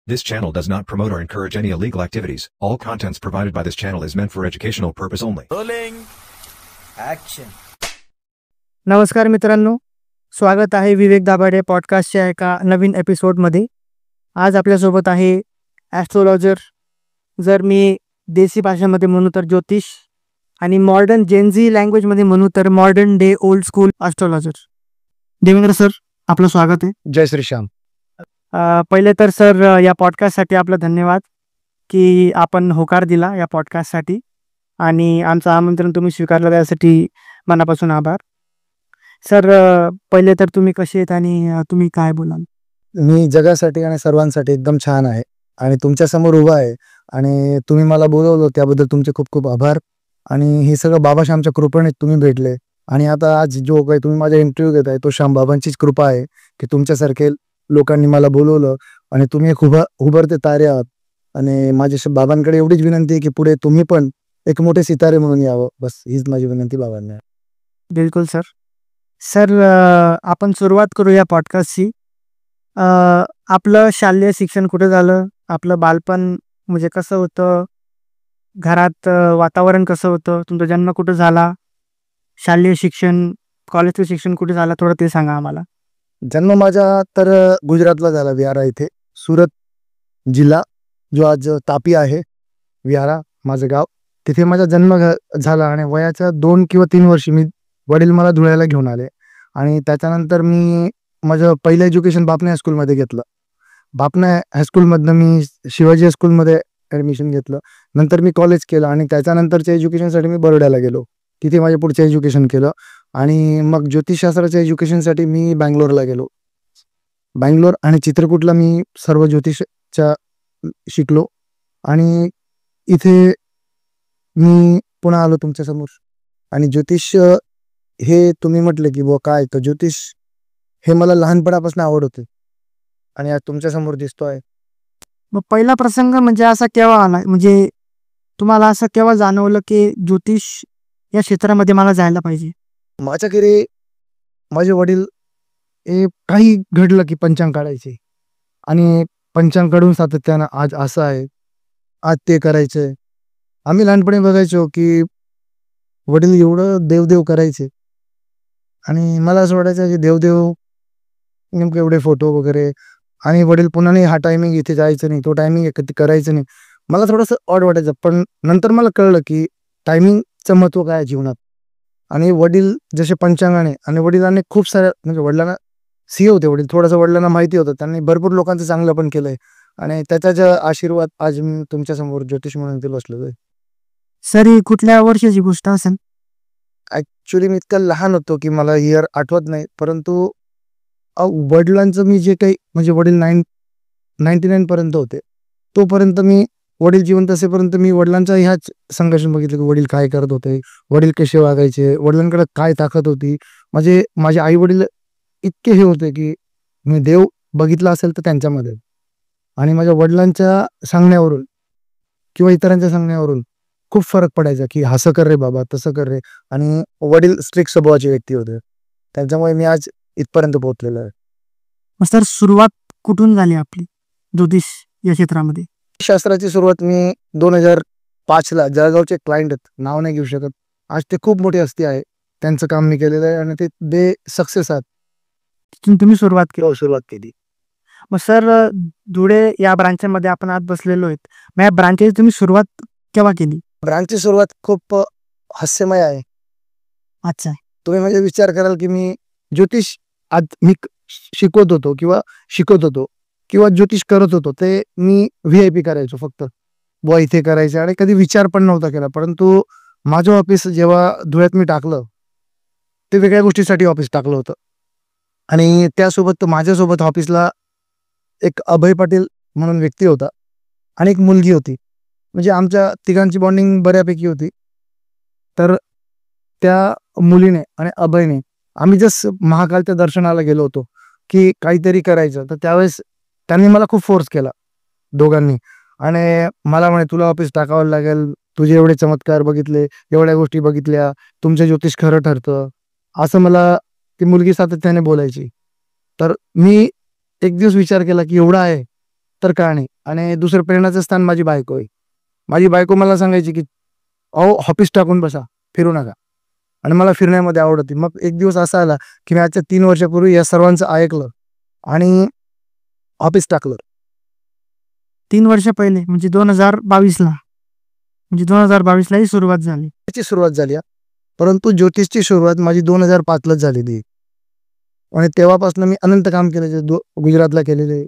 This channel does not promote or encourage any illegal activities. All contents provided by this channel is meant for educational purpose only. Rolling action. नमस्कार मित्रांनो, स्वागत आहे विवेक दाभाडे पॉडकास्टच्या एका नवीन एपिसोडमध्ये. आज आपल्यासोबत आहे ॲस्ट्रोलॉजर, जर मी देसी भाषेमध्ये म्हणू तर ज्योतिष, आणि मॉडर्न जेनझी लँग्वेजमध्ये म्हणू तर modern day old school astrologer. Devendra sir, आपलं स्वागत आहे. जय श्रीश्याम. पहिले तर सर, या पॉडकास्टसाठी आपलं धन्यवाद की आपण होकार दिला या पॉडकास्टसाठी, आणि आमचं आमंत्रण तुम्ही स्वीकारलं त्यासाठी मनापासून आभार. सर, पहिले तर तुम्ही कसे आहेत आणि तुम्ही काय बोलाल? मी जगासाठी आणि सर्वांसाठी एकदम छान आहे आणि तुमच्यासमोर उभा आहे, आणि तुम्ही मला बोलवलं त्याबद्दल तुमचे खूप खूप आभार. आणि हे सगळं बाबाश्यामच्या कृपेने तुम्ही भेटले, आणि आता आज जो काही तुम्ही माझा इंटरव्ह्यू घेताय तो श्याम बाबांचीच कृपा आहे की तुमच्यासारखे लोकांनी मला बोलवलं, आणि तुम्ही एक उभरते तारे आहात. आणि माझ्या बाबांकडे एवढीच विनंती आहे की पुढे तुम्ही पण एक मोठे सितारे म्हणून यावं, बस हीच माझी विनंती बाबांना. बिलकुल सर. सर, आपण सुरुवात करू या पॉडकास्टची. आपलं शालेय शिक्षण कुठे झालं? आपलं बालपण म्हणजे कसं होतं? घरात वातावरण कसं होतं? तुमचा जन्म कुठं झाला? शालेय शिक्षण, कॉलेजचं शिक्षण कुठे झालं? थोडं ते सांगा आम्हाला. जन्म माझा तर गुजरातला झाला, विहारा इथे, सुरत जिल्हा जो आज तापी आहे, विहारा माझं गाव. तिथे माझा जन्म झाला, आणि वयाच्या 2 किंवा 3 वर्षी वडील मला धुळ्याला घेऊन आले, आणि त्याच्यानंतर मी माझं पहिलं एज्युकेशन बापणे हायस्कूलमध्ये घेतलं. बापणे हायस्कूलमधनं मी शिवाजी हायस्कूलमध्ये ॲडमिशन घेतलं. नंतर मी कॉलेज केलं, आणि त्याच्यानंतरच्या एज्युकेशनसाठी मी बरोड्याला गेलो, तिथे माझे पुढचं एज्युकेशन केलं. आणि मग ज्योतिषशास्त्राच्या एज्युकेशनसाठी मी बँगलोरला गेलो. बँगलोर आणि चित्रकूटला मी सर्व ज्योतिषच्या शिकलो, आणि इथे मी पुन्हा आलो तुमच्यासमोर. आणि ज्योतिष हे तुम्ही म्हटले की काय, तर ज्योतिष हे मला लहानपणापासून आवड होते, आणि आज तुमच्यासमोर दिसतोय. मग पहिला प्रसंग म्हणजे असा केव्हा आला, म्हणजे तुम्हाला असं केव्हा जाणवलं की ज्योतिष या क्षेत्रामध्ये मला जायला पाहिजे? माझ्या घरी माझे वडील हे काही घडलं की पंचांग काढायचे, आणि पंचांग काढून सातत्यानं आज असं आहे, आज ते करायचंय. आम्ही लहानपणी बघायचो की वडील एवढं देवदेव करायचे, आणि मला असं वाटायचं की देवदेव नेमकं एवढे फोटो वगैरे, आणि वडील पुन्हा नाही, हा टायमिंग इथे जायचं नाही, तो टायमिंग करायचं नाही. मला थोडंसं ऑड वाटायचं, पण नंतर मला कळलं की टायमिंगचं महत्त्व काय आहे जीवनात. आणि वडील जसे पंचांगाने, आणि वडिलांनी खूप साऱ्या, म्हणजे वडिलांना सीए होते वडील, थोडंसं वडिलांना माहिती होतं, त्यांनी भरपूर लोकांचं चांगलं पण केलंय, आणि त्याचा आशीर्वाद आज मी तुमच्यासमोर ज्योतिष म्हणून ते बसलो आहे. सर, ही कुठल्या वर्षाची गोष्ट असेल? ॲक्च्युली मी इतकं लहान होतो की मला इयर आठवत नाही, परंतु वडिलांचं मी जे काही, म्हणजे वडील 99 पर्यंत होते, तोपर्यंत मी, वडील जिवंत असेपर्यंत मी वडिलांचा ह्याच संघर्ष बघितलं की वडील काय करत होते, वडील कसे वागायचे, वडिलांकडे काय ताकद होती. माझे आई वडील इतके हे होते की मी देव बघितला असेल तर त्यांच्यामध्ये, आणि माझ्या वडिलांच्या सांगण्यावरून किंवा इतरांच्या सांगण्यावरून खूप फरक पडायचा की असं कर रे बाबा, तसं कर रे. आणि वडील स्ट्रिक्ट स्वभावाचे व्यक्ती होते, त्यांच्यामुळे मी आज इथपर्यंत पोहोचलेलो आहे. सर, सुरुवात कुठून झाली आपली ज्योतिष या क्षेत्रामध्ये? शास्त्राची सुरुवात मी 2005ला, जळगावचे क्लायंट आहेत, नाव नाही घेऊ शकत, आज ते खूप मोठी हस्ती आहे, त्यांचं काम मी केलेलं आहे, आणि ते सक्सेस आहेत. तुम्ही सुरुवात केली. मग सर, धुळे या ब्रांचमध्ये आपण आज बसलेलो आहेत, मग या ब्रांचची तुम्ही सुरुवात केव्हा केली? ब्रांचची सुरुवात खूप हास्यमय आहे. अच्छा. तुम्ही म्हणजे विचार कराल की मी ज्योतिष आज मी शिकत होतो किंवा ज्योतिष करत होतो, ते मी VIP करायचो फक्त, बुवा इथे करायचं, आणि कधी विचार पण नव्हता केला. परंतु माझं ऑफिस जेव्हा धुळ्यात मी टाकलं, ते वेगळ्या गोष्टीसाठी ऑफिस टाकलं होतं, आणि त्यासोबत माझ्यासोबत ऑफिसला एक अभय पाटील म्हणून व्यक्ती होता, आणि एक मुलगी होती, म्हणजे आमच्या तिघांची बॉन्डिंग बऱ्यापैकी होती. तर त्या मुलीने आणि अभयने, आम्ही जस्ट महाकालच्या दर्शनाला गेलो होतो की काहीतरी करायचं, तर त्यावेळेस त्यांनी मला खूप फोर्स केला दोघांनी, आणि मला म्हणे तुला ऑफिस टाकावं लागेल, तुझे एवढे चमत्कार बघितले, एवढ्या गोष्टी बघितल्या, तुमचं ज्योतिष खरं ठरतं, असं मला ती मुलगी सातत्याने बोलायची. तर मी एक दिवस विचार केला की एवढा आहे तर का नाही. आणि दुसरं प्रेरणाचं स्थान माझी बायको आहे. माझी बायको मला सांगायची की अहो ऑफिस टाकून बसा, फिरू नका. आणि मला फिरण्यामध्ये आवड होती. मग एक दिवस असा आला की मी आजच्या 3 वर्षापूर्वी या सर्वांचं ऐकलं आणि ऑफिस टाकलं. 3 वर्ष पहिले म्हणजे 2022ला, म्हणजे 2022लाही सुरुवात झाली. त्याची सुरुवात झाली हा. परंतु ज्योतिषची सुरुवात माझी 2005लाच झालेली. आणि तेव्हापासून मी अनंत काम केले. गुजरातला केलेले,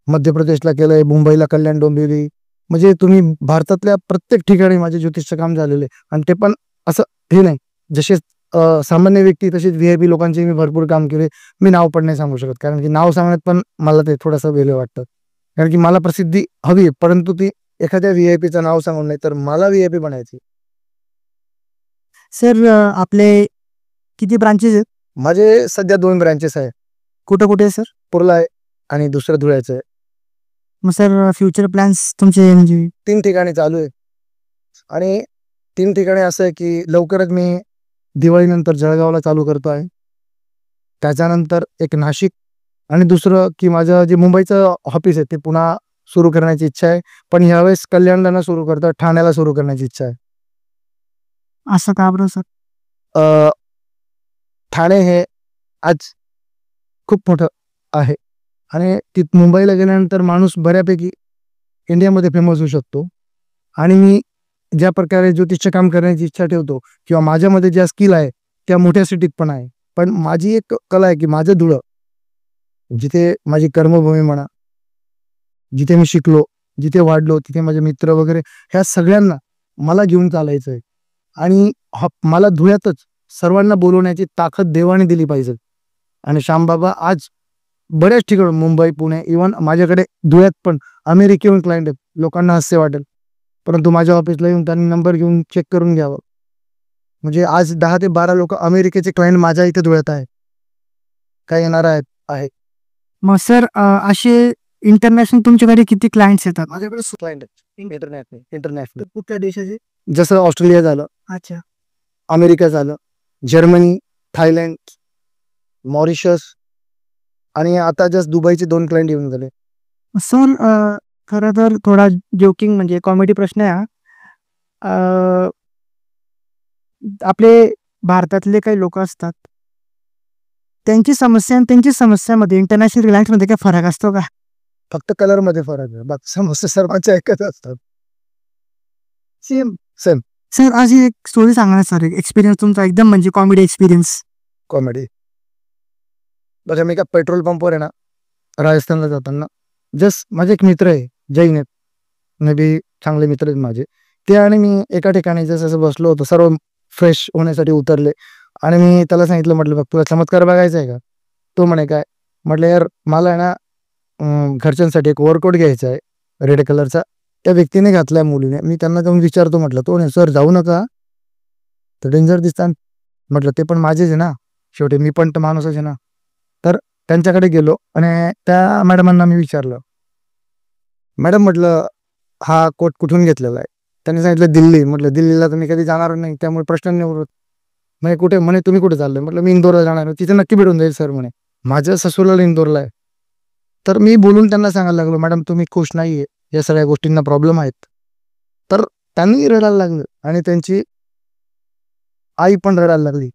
मध्य प्रदेशला केलंय, मुंबईला कल्याण डोंबिवली, म्हणजे तुम्ही भारतातल्या प्रत्येक ठिकाणी माझे ज्योतिषचं काम झालेलं आहे. आणि ते पण असं हे नाही, जसे सामान्य व्यक्ती तसेच VIP लोकांचे मी भरपूर काम केले. मी नाव पण नाही सांगू शकत, कारण की नाव सांगण्यात पण मला ते थोडंसं वेगळं वाटतं. कारण की मला प्रसिद्धी हवी आहे, परंतु ती एखाद्या VIPचं नाव सांगून नाही, तर मला VIP बनायची. सर आपले किती ब्रांचेस आहेत? माझे सध्या 2 ब्रँचेस आहे. कुठं कुठे आहे सर? पुरला आहे आणि दुसरं धुळ्याचं आहे. मग सर फ्युचर प्लॅन्स तुमचे म्हणजे? 3 ठिकाणी चालू आहे. आणि 3 ठिकाणी असं आहे की लवकरच मी दिवाळीनंतर जळगावला चालू करतो आहे. त्याच्यानंतर एक नाशिक, आणि दुसरं की माझं जे मुंबईचं ऑफिस आहे ते पुन्हा सुरू करण्याची इच्छा आहे. पण ह्यावेळेस कल्याणला न सुरू करता ठाण्याला सुरू करण्याची इच्छा आहे. असं का बरं सर? ठाणे हे आज खूप मोठं आहे आणि मुंबईला गेल्यानंतर माणूस बऱ्यापैकी इंडियामध्ये फेमस होऊ शकतो. आणि मी ज्या प्रकारे ज्योतिषचं काम करण्याची इच्छा ठेवतो किंवा माझ्यामध्ये ज्या स्किल आहे त्या मोठ्या सिटीत पण आहे. पण माझी एक कला आहे की माझं धुळं, जिथे माझी कर्मभूमी म्हणा, जिथे मी शिकलो, जिथे वाढलो, तिथे माझे मित्र वगैरे, ह्या सगळ्यांना मला घेऊन चालायचं आहे. आणि मला धुळ्यातच सर्वांना बोलवण्याची ताकद देवाने दिली पाहिजे. आणि श्यामबाबा आज बऱ्याच ठिकाणी, मुंबई, पुणे, इव्हन माझ्याकडे धुळ्यात पण अमेरिकेहून क्लायंट आहेत. लोकांना हास्य वाटेल, परंतु माझ्या ऑफिसला येऊन त्यांनी नंबर घेऊन चेक करून घ्यावं. म्हणजे आज 10 ते 12 लोक अमेरिकेचे क्लायंट माझ्या इथे धुळ्यात आहेत, काय येणार आहे. मग सर असे इंटरनॅशनल तुमच्याकडे किती क्लायंट्स येतात? माझ्याकडे क्लायंट आहेत इंटरनॅशनल. कुठल्या देशाचे? जसं ऑस्ट्रेलिया झालं, अच्छा. अमेरिका झालं, जर्मनी, थायलंड, मॉरिशस, आणि आता जस्ट दुबईचे 2 क्लायंट येऊन झाले. सर खरं तर थोडा जोकिंग म्हणजे कॉमेडी प्रश्न आहे हा. आपले भारतातले काही लोक असतात, त्यांची समस्या आणि त्यांची समस्यामध्ये इंटरनॅशनल क्लायंट्समध्ये काय फरक असतो का? फक्त कलरमध्ये फरक आहे, बाकी समस्या सर्वांच्या एकच असतात. सेम. सर आज एक स्टोरी सांगणार सर, एक्सपिरियन्स तुमचा एकदम म्हणजे कॉमेडी एक्सपिरियन्स. कॉमेडी बघा, मी का पेट्रोल पंपवर आहे ना, राजस्थानला जाताना जस्ट माझे एक मित्र आहे, जैन आहेत, मे बी चांगले मित्र आहेत माझे. ते आणि मी एका ठिकाणी जसं बसलो होतो, सर्व फ्रेश होण्यासाठी उतरले. आणि मी त्याला सांगितलं, म्हटलं बघ तुला चमत्कार बघायचा आहे का? तो म्हणे काय? म्हटलं यार मला आहे ना घरच्यांसाठी एक ओव्हरकोट घ्यायचा आहे रेड कलरचा, त्या व्यक्तीने घातलाय मुलीने. मी त्यांना जाऊन विचारतो, म्हटलं तो नाही सर जाऊ नका, तर डेंजर दिसतात. म्हटलं ते पण माझेच आहे ना, शेवटी मी पण तर माणूसच आहे ना. तर त्यांच्याकडे गेलो आणि त्या मॅडमांना मी विचारलं, मॅडम म्हटलं हा कोट कुठून घेतलेला आहे? त्यांनी सांगितलं दिल्ली. म्हटलं दिल्लीला तर मी कधी जाणार नाही, त्यामुळे प्रश्न नाही उरत. म्हणे कुठे? म्हणे तुम्ही कुठे चालले? म्हटलं मी इंदोरला जाणार आहे. तिथे नक्की भेटून जाईल सर म्हणे, माझं ससुराला इंदोरला आहे. तर मी बोलून त्यांना सांगायला लागलो, मॅडम तुम्ही खुश नाही आहे, या सगळ्या गोष्टींना प्रॉब्लेम आहेत. तर त्यांनी रडायला लागलं आणि त्यांची आई पण रडायला लागली.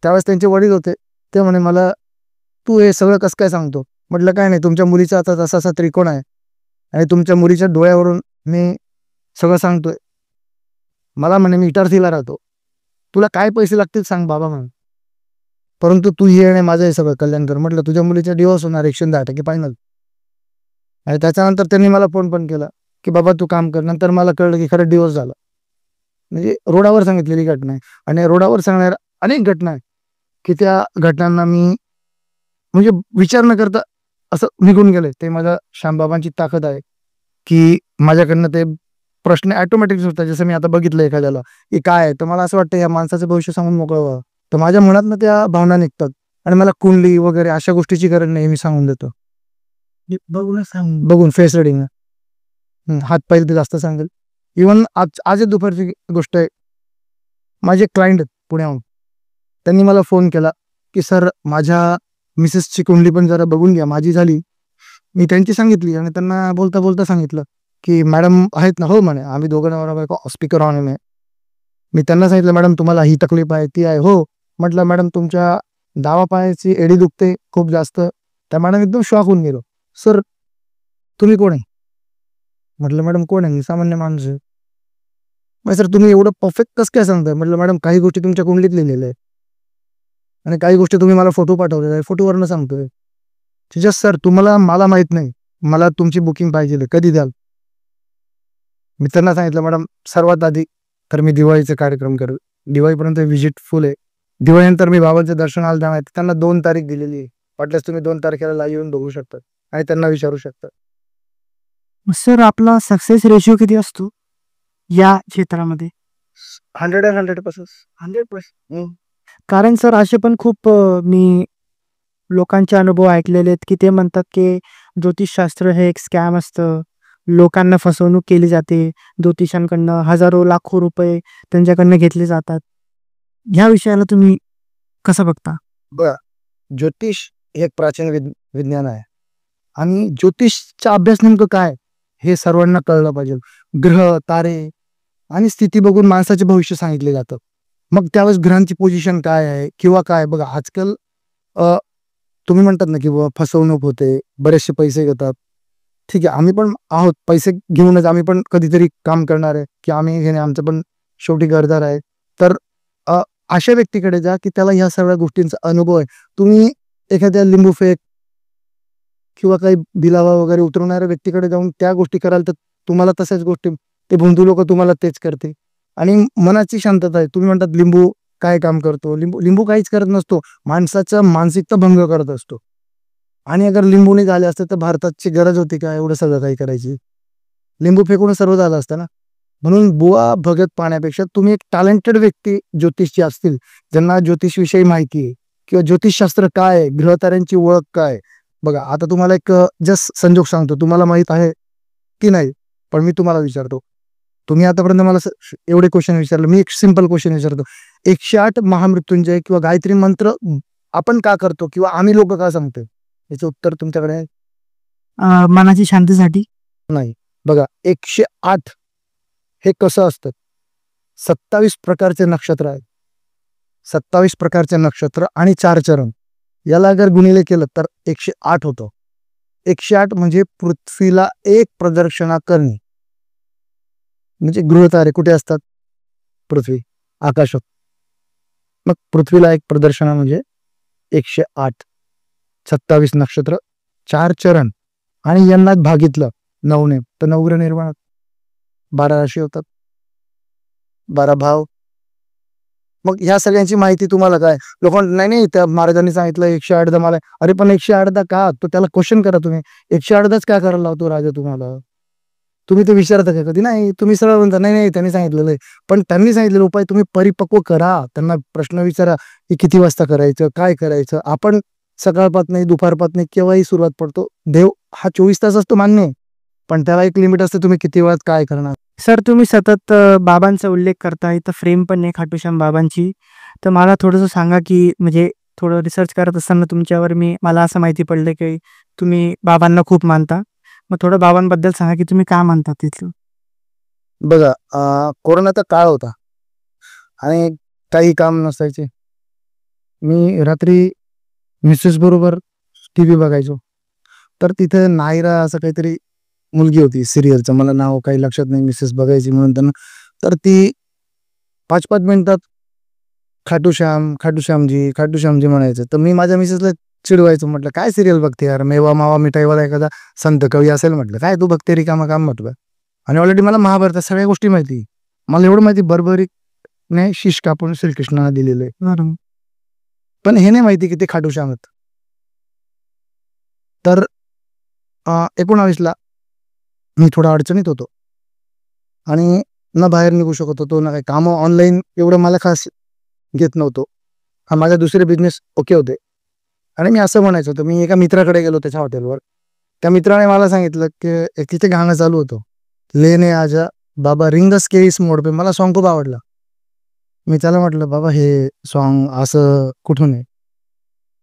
त्यावेळेस त्यांचे वडील होते, ते म्हणे मला तू हे सगळं कसं काय सांगतो? म्हटलं काय नाही, तुमच्या मुलीचा आता तसा असा त्रिकोण आहे आणि तुमच्या मुलीच्या डोळ्यावरून मी सगळं सांगतोय. मला म्हणे मी इटारसीला राहतो, तुला काय पैसे लागतील सांग बाबा म्हणे, परंतु तू हे आणि माझं हे सगळं कल्याण कर. म्हटलं तुझ्या मुलीचा डिवोर्स होणार 110% फायनल. आणि त्याच्यानंतर त्यांनी मला फोन पण केला की बाबा तू काम कर. नंतर मला कळलं की खरं डिवोर्स झाला. म्हणजे रोडावर सांगितलेली घटना आहे. आणि रोडावर सांगणाऱ्या अनेक घटना आहे की त्या घटनांना मी म्हणजे विचार न करता असं निघून गेले. ते माझ्या श्यामबाबांची ताकद आहे की माझ्याकडनं ते प्रश्न ॲटोमॅटिक सुटतात. जसं मी आता बघितलं एखाद्याला की काय आहे, तर मला असं वाटतं या माणसाचं भविष्य सांगून मोकळं व्हावं, तर माझ्या मनातनं त्या भावना निघतात. आणि मला कुंडली वगैरे अशा गोष्टीची गरज नाही, मी सांगून देतो बघून फेस रिडिंग, हात पाहिजे ते जास्त सांगेल. इव्हन आज दुपारची गोष्ट आहे, माझे क्लायंट पुण्याहून, त्यांनी मला फोन केला की सर माझ्या मिसेसची कुंडली पण जरा बघून घ्या, माझी झाली मी त्यांची सांगितली आणि त्यांना बोलता बोलता सांगितलं की मॅडम आहेत ना, हो म्हणे, आम्ही दोघं नवरा बायको स्पीकर ऑन आहे. मी त्यांना सांगितलं मॅडम तुम्हाला ही तकलीफ आहे ती आहे, हो म्हटलं मॅडम तुमच्या डावा पायाची एडी दुखते खूप जास्त. त्या मॅडम एकदम शॉक होऊन गेलो. सर तुम्ही कोण आहे? म्हटलं मॅडम कोण आहे? मी सामान्य माणूस आहे. मग सर तुम्ही एवढं परफेक्ट कसं काय सांगताय? म्हटलं मॅडम काही गोष्टी तुमच्या कुंडलीत लिहिलेल्या आहे आणि काही गोष्टी तुम्ही मला फोटो पाठवलेला आहे, फोटोवरनं सांगतोय. जस्ट सर तुम्हाला मला माहित नाही, मला तुमची बुकिंग पाहिजे, कधी द्याल? मी त्यांना सांगितलं मॅडम सर्वात आधी तर मी दिवाळीचे कार्यक्रम करू, दिवाळीपर्यंत व्हिजिट फुल आहे. दिवाळीनंतर मी बाबांच्या दर्शनाला जाणार आहे. त्यांना 2 तारीख दिलेली आहे. वाटल्यास तुम्ही 2 तारखेला लाईव्ह येऊन बघू शकता आणि त्यांना विचारू शकता. सर आपला सक्सेस रेशिओ किती असतो या क्षेत्रामध्ये? 100% 100%. कारण सर असे पण खूप मी लोकांचे अनुभव ऐकलेले आहेत की ते म्हणतात की ज्योतिषशास्त्र हे एक स्कॅम असतं, लोकांना फसवणूक केली जाते, ज्योतिषांकडनं हजारो लाखो रुपये त्यांच्याकडनं घेतले जातात. ह्या विषयाला तुम्ही कसं बघता? बघा, ज्योतिष हे एक प्राचीन विज्ञान आहे आणि ज्योतिषचा अभ्यास नेमकं काय हे सर्वांना कळलं पाहिजे. ग्रह तारे आणि स्थिती बघून माणसाचे भविष्य सांगितले जातं. मग त्यावेळेस ग्रहांची पोझिशन काय आहे किंवा काय, बघा आजकाल तुम्ही म्हणतात ना की फसवणूक होते, बरेचसे पैसे घेतात. ठीक आहे, आम्ही पण आहोत, पैसे घेऊनच आम्ही पण कधीतरी काम करणार आहे की आम्ही घेणे, आमचं पण शेवटी घरदार आहे. तर अशा व्यक्तीकडे जा की त्याला ह्या सगळ्या गोष्टींचा अनुभव आहे. तुम्ही एखाद्या लिंबू फेक किंवा काही बिलावा वगैरे उतरवणाऱ्या व्यक्तीकडे जाऊन त्या गोष्टी कराल तर तुम्हाला तशाच गोष्टी ते भोंदू लोक तुम्हाला तेच करते. आणि मनाची शांतता आहे. तुम्ही म्हणतात लिंबू काय काम करतो? लिंबू काहीच करत नसतो, माणसाचा मानसिकता भंग करत असतो. आणि अगर लिंबू नाही झाले असते तर भारताची गरज होती का एवढं सगळं काही करायची? लिंबू फेकून सर्व झालं असतं ना. म्हणून बुवा भगत पाहण्यापेक्षा तुम्ही एक टॅलेंटेड व्यक्ती ज्योतिषी असतील, ज्यांना ज्योतिषविषयी माहिती आहे किंवा ज्योतिषशास्त्र काय आहे, ग्रहताऱ्यांची ओळख काय. बघा आता तुम्हाला एक जस्ट संजोग सांगतो, तुम्हाला माहित आहे की नाही पण मी तुम्हाला विचारतो. तुम्ही आतापर्यंत मला एवढे क्वेश्चन विचारले, मी एक सिंपल क्वेश्चन विचारतो. 108 महामृत्युंजय किंवा गायत्री मंत्र आपण का करतो किंवा आम्ही लोक का सांगतो? याचं उत्तर तुमच्याकडे आहे? मनाची शांतीसाठी. नाही. बघा 108 हे कसं असतं? 27 प्रकारचे नक्षत्र आहेत, 27 प्रकारचे नक्षत्र आणि 4 चरण. याला अगर गुणिले केलं तर 108 होतं. 108 म्हणजे पृथ्वीला एक प्रदक्षिणा करणे. म्हणजे गृहतारे कुठे असतात? पृथ्वी आकाशात. मग पृथ्वीला एक प्रदक्षिणा म्हणजे 108, 27 नक्षत्र, 4 चरण आणि यांना भागितलं 9 ने तर नवग्रह निर्माण, 12 राशी होतात, 12 भाव. मग ह्या सगळ्यांची माहिती तुम्हाला काय? लोक नाही नाही त्या महाराजांनी सांगितलं 108दा मला. अरे पण 108दा का? तो त्याला क्वेश्चन करा तुम्ही, 108दाच काय करायला लावतो राजा तुम्हाला? तुम्ही ते विचारता का कधी? नाही, तुम्ही सरळ म्हणता नाही नाही त्यांनी सांगितलेलं आहे. पण त्यांनी सांगितलेलं उपाय तुम्ही परिपक्व करा, त्यांना प्रश्न विचारा की किती वाजता करायचं, काय करायचं. आपण सकाळपात नाही दुपारपात नाही केव्हाही सुरुवात पडतो. देव हा 24 तास असतो मान्य, पण त्याला एक लिमिट असते, तुम्ही किती वेळात काय करणार. सर तुम्ही सतत बाबांचा उल्लेख करता, इथं फ्रेम पण आहे खाटूश्याम बाबांची. तर मला थोडंसं सांगा की म्हणजे थोडं रिसर्च करत असताना तुमच्यावर मला असं माहिती पडलं की तुम्ही बाबांना खूप मानता. मग थोडं बाबांबद्दल सांगा की तुम्ही का मानता तिथलं. बघा कोरोनाचा काळ होता आणि काही काम नसायचे. मी रात्री मिसेस बरोबर टीव्ही बघायचो. तर तिथे नायरा असं काहीतरी मुलगी होती सिरियलचं, मला नाव काही लक्षात नाही, मिसेस बघायची म्हणून त्यांना. तर ती 5-5 मिनिटात खाटूश्यामजी म्हणायचं. तर मी माझ्या मिसेसला चिडवायचो, म्हटलं काय सिरियल बघते यार, मेवा मावा मिठाईवाला एखादा संत कवी असेल म्हटलं, काय तू बघते रिकामा काम म्हटलं. आणि ऑलरेडी मला महाभारतात सगळ्या गोष्टी माहिती, मला एवढं माहिती बरोबरीने शीश कापून श्रीकृष्णाला दिलेलं आहे. पण हे नाही माहिती की ते खाटूश्याम आहेत. तर 19ला मी थोडा अडचणीत होतो आणि ना बाहेर निघू शकत होतो ना काही कामं ऑनलाईन एवढं मला खास घेत नव्हतो. माझा दुसरे बिझनेस ओके होते. आणि मी असं म्हणायचं होतं, मी एका मित्राकडे गेलो त्याच्या हॉटेलवर. त्या मित्राने मला सांगितलं की तिथे गाणं चालू होतं, लेने आजा बाबा रिंग द स्केस मोड पे. मला सॉन्ग खूप आवडला. मी त्याला म्हटलं बाबा हे सॉन्ग असं कुठून आहे?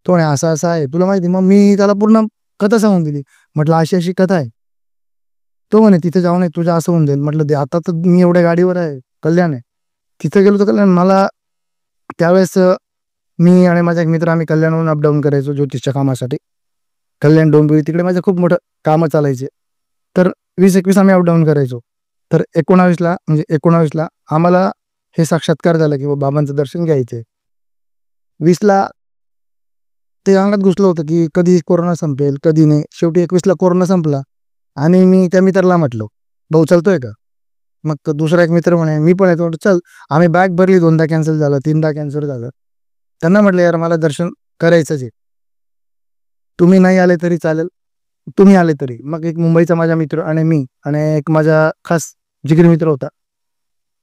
तो म्हणे असं असं आहे, तुला माहिती? मग मी त्याला पूर्ण कथा सांगून दिली. म्हटलं अशी अशी कथा आहे. तो म्हणे तिथे जाऊन तुझं असं होऊन जाईल. म्हटलं आता तर मी एवढ्या गाडीवर आहे, कल्याण आहे. तिथे गेलो तर कल्याण मला त्यावेळेस मी आणि माझा एक मित्र आम्ही कल्याणहून अपडाऊन करायचो ज्योतिषच्या कामासाठी. कल्याण डोंबिवली तिकडे माझं खूप मोठं कामं चालायचे. तर 20-21 आम्ही अपडाऊन करायचो. तर 19ला आम्हाला हे साक्षात्कार झालं की बाबांचं दर्शन घ्यायचंय. 20ला ते अंगात घुसलं होतं की कधी कोरोना संपेल कधी नाही. शेवटी 21ला कोरोना संपला आणि मी त्या मित्राला म्हटलो, भाऊ चलतोय का? मग दुसरा एक मित्र म्हणे मी पण येतो. चल. आम्ही बॅग भरली, 2दा कॅन्सल झालं, 3दा कॅन्सल झालं. त्यांना म्हटलं यार मला दर्शन करायचंच आहे. तुम्ही नाही आले तरी चालेल, तुम्ही आले तरी. मग एक मुंबईचा माझा मित्र आणि मी आणि एक माझा खास जिगरी मित्र होता.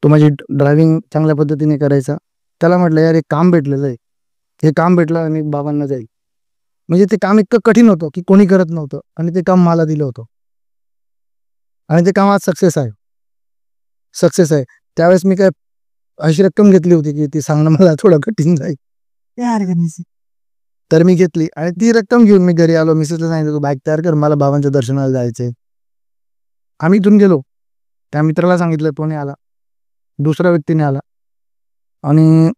तो माझी ड्रायव्हिंग चांगल्या पद्धतीने करायचा. त्याला म्हटलं यार एक काम भेटलेलं आहे, हे काम भेटलं आणि बाबांना जाईल. म्हणजे ते काम इतकं कठीण होतं की कोणी करत नव्हतं आणि ते काम मला दिलं होतं आणि ते काम आज सक्सेस आहे. त्यावेळेस मी काय अशी रक्कम घेतली होती की ती सांगणं मला थोडं कठीण जाईल. तर मी घेतली आणि ती रक्कम घेऊन मी घरी आलो. मिसेसला सांगितलं तू बाईक तयार कर, मला बाबांच्या दर्शनाला जायचंय. आम्ही इथून गेलो. त्या मित्राला सांगितलं, तो नाही आला. दुसऱ्या व्यक्तीने आला आणि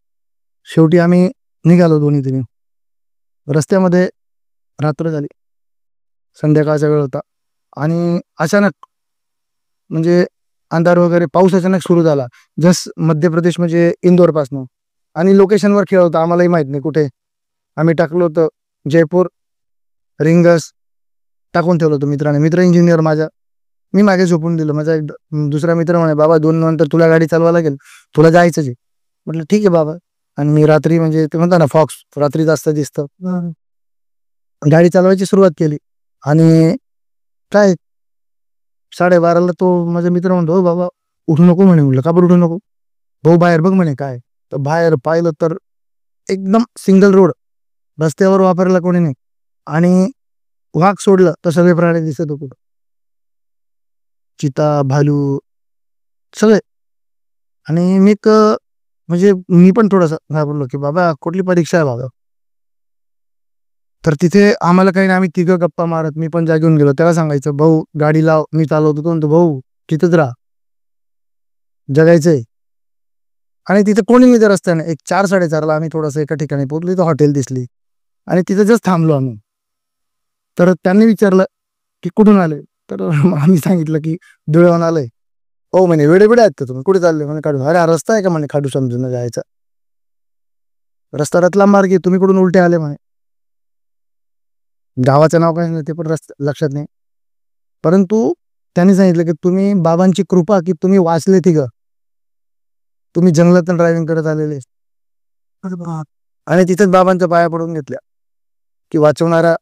शेवटी आम्ही निघालो दोन्ही तिन्ही. रस्त्यामध्ये रात्र झाली, संध्याकाळचा वेळ होता आणि अचानक म्हणजे अंधार वगैरे पाऊस अचानक सुरू झाला. जस्ट मध्य प्रदेश म्हणजे इंदोरपासनं आणि लोकेशनवर खेळ होता, आम्हालाही माहीत नाही कुठे. आम्ही टाकलो होतं जयपूर रिंगस टाकून ठेवलं होतं मित्राने. मित्र इंजिनियर माझा. मी मागे झोपून दिलं. माझा एक दुसरा मित्र म्हणे बाबा 2 नंतर तुला गाडी चालवा लागेल, तुला जायचंच आहे. म्हटलं ठीक आहे बाबा. आणि मी रात्री म्हणजे ते म्हणतात ना फॉक्स रात्री जास्त दिसतं, गाडी चालवायची सुरुवात केली आणि काय 12:30ला तो माझा मित्र म्हणतो हो बाबा उठू नको म्हणे. म्हटलं का बरं उठू नको? भाऊ बाहेर बघ म्हणे काय. तर बाहेर पाहिलं तर एकदम सिंगल रोड, रस्त्यावर वापरायला कोणी नाही आणि वाघ सोडलं तर सगळे प्राणी दिसत होते. चिता, भालू सगळे. आणि मी एक म्हणजे मी पण थोडासा घाबरलो की बाबा कुठली परीक्षा आहे बाबा. तर तिथे आम्हाला काही नाही, आम्ही तिघं गप्पा मारत मी पण जागेऊन गेलो. त्याला सांगायचं भाऊ गाडी लाव, मी चालवतो. तो म्हणतो भाऊ तिथंच राहा, जगायचंय. आणि तिथे कोणी नाही त्या रस्त्याने. एक 4-4:30ला आम्ही थोडंसं एका ठिकाणी पोहोचलो, तिथं हॉटेल दिसली आणि तिथं जस्ट थांबलो आम्ही. तर त्यांनी विचारलं की कुठून आले? तर आम्ही सांगितलं की धुळ्याहून आलोय. हो म्हणे वेडे आहेत का तुम्ही, कुठे चालले? म्हणे खाडू. अरे हा रस्ता आहे का म्हणे खाडू समजून जायचा? रस्ता रतला मार्गी, तुम्ही कुठून उलटे आले म्हणे. गावाचं नाव काय नाही ते पण लक्षात नाही. परंतु त्यांनी सांगितलं की तुम्ही बाबांची कृपा की तुम्ही वाचले तिघं, तुम्ही जंगलातून ड्रायव्हिंग करत आलेले. आणि तिथेच बाबांच्या पाया पडून घेतल्या की वाचवणारा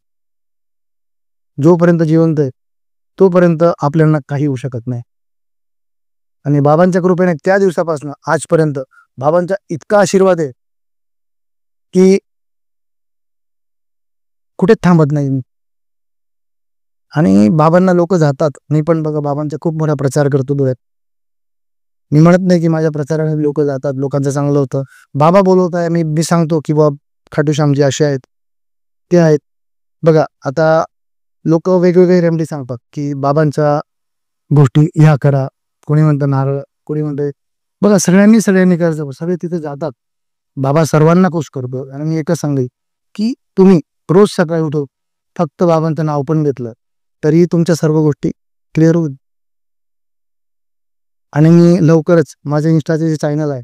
जोपर्यंत जिवंत आहे तोपर्यंत आपल्याला काही होऊ शकत नाही. आणि बाबांच्या कृपेने त्या दिवसापासून आजपर्यंत बाबांचा इतका आशीर्वाद आहे की कुठेच थांबत नाही मी. आणि बाबांना लोक जातात. मी पण बघा बाबांचा खूप मोठा प्रचार करतो डोळ्यात. मी म्हणत नाही की माझ्या प्रचाराने लोक जातात, लोकांचं चांगलं होतं. बाबा बोलवत आहे, मी सांगतो की बाबा खाटू श्यामजी असे आहेत, ते आहेत. बघा आता लोक वेगवेगळे रेमेडी सांगतात की बाबांच्या गोष्टी ह्या करा. कोणी म्हणतं नारळ, कोणी म्हणते. बघा सगळ्यांनी करायचं. सगळे तिथे जातात. बाबा सर्वांना खुश करतो. आणि मी एकच सांगेन की तुम्ही रोज सकाळी उठो, फक्त बाबांचं नाव पण घेतलं तरी तुमच्या सर्व गोष्टी क्लिअर होईल. आणि मी लवकरच माझ्या इन्स्टाचे जे चॅनल आहे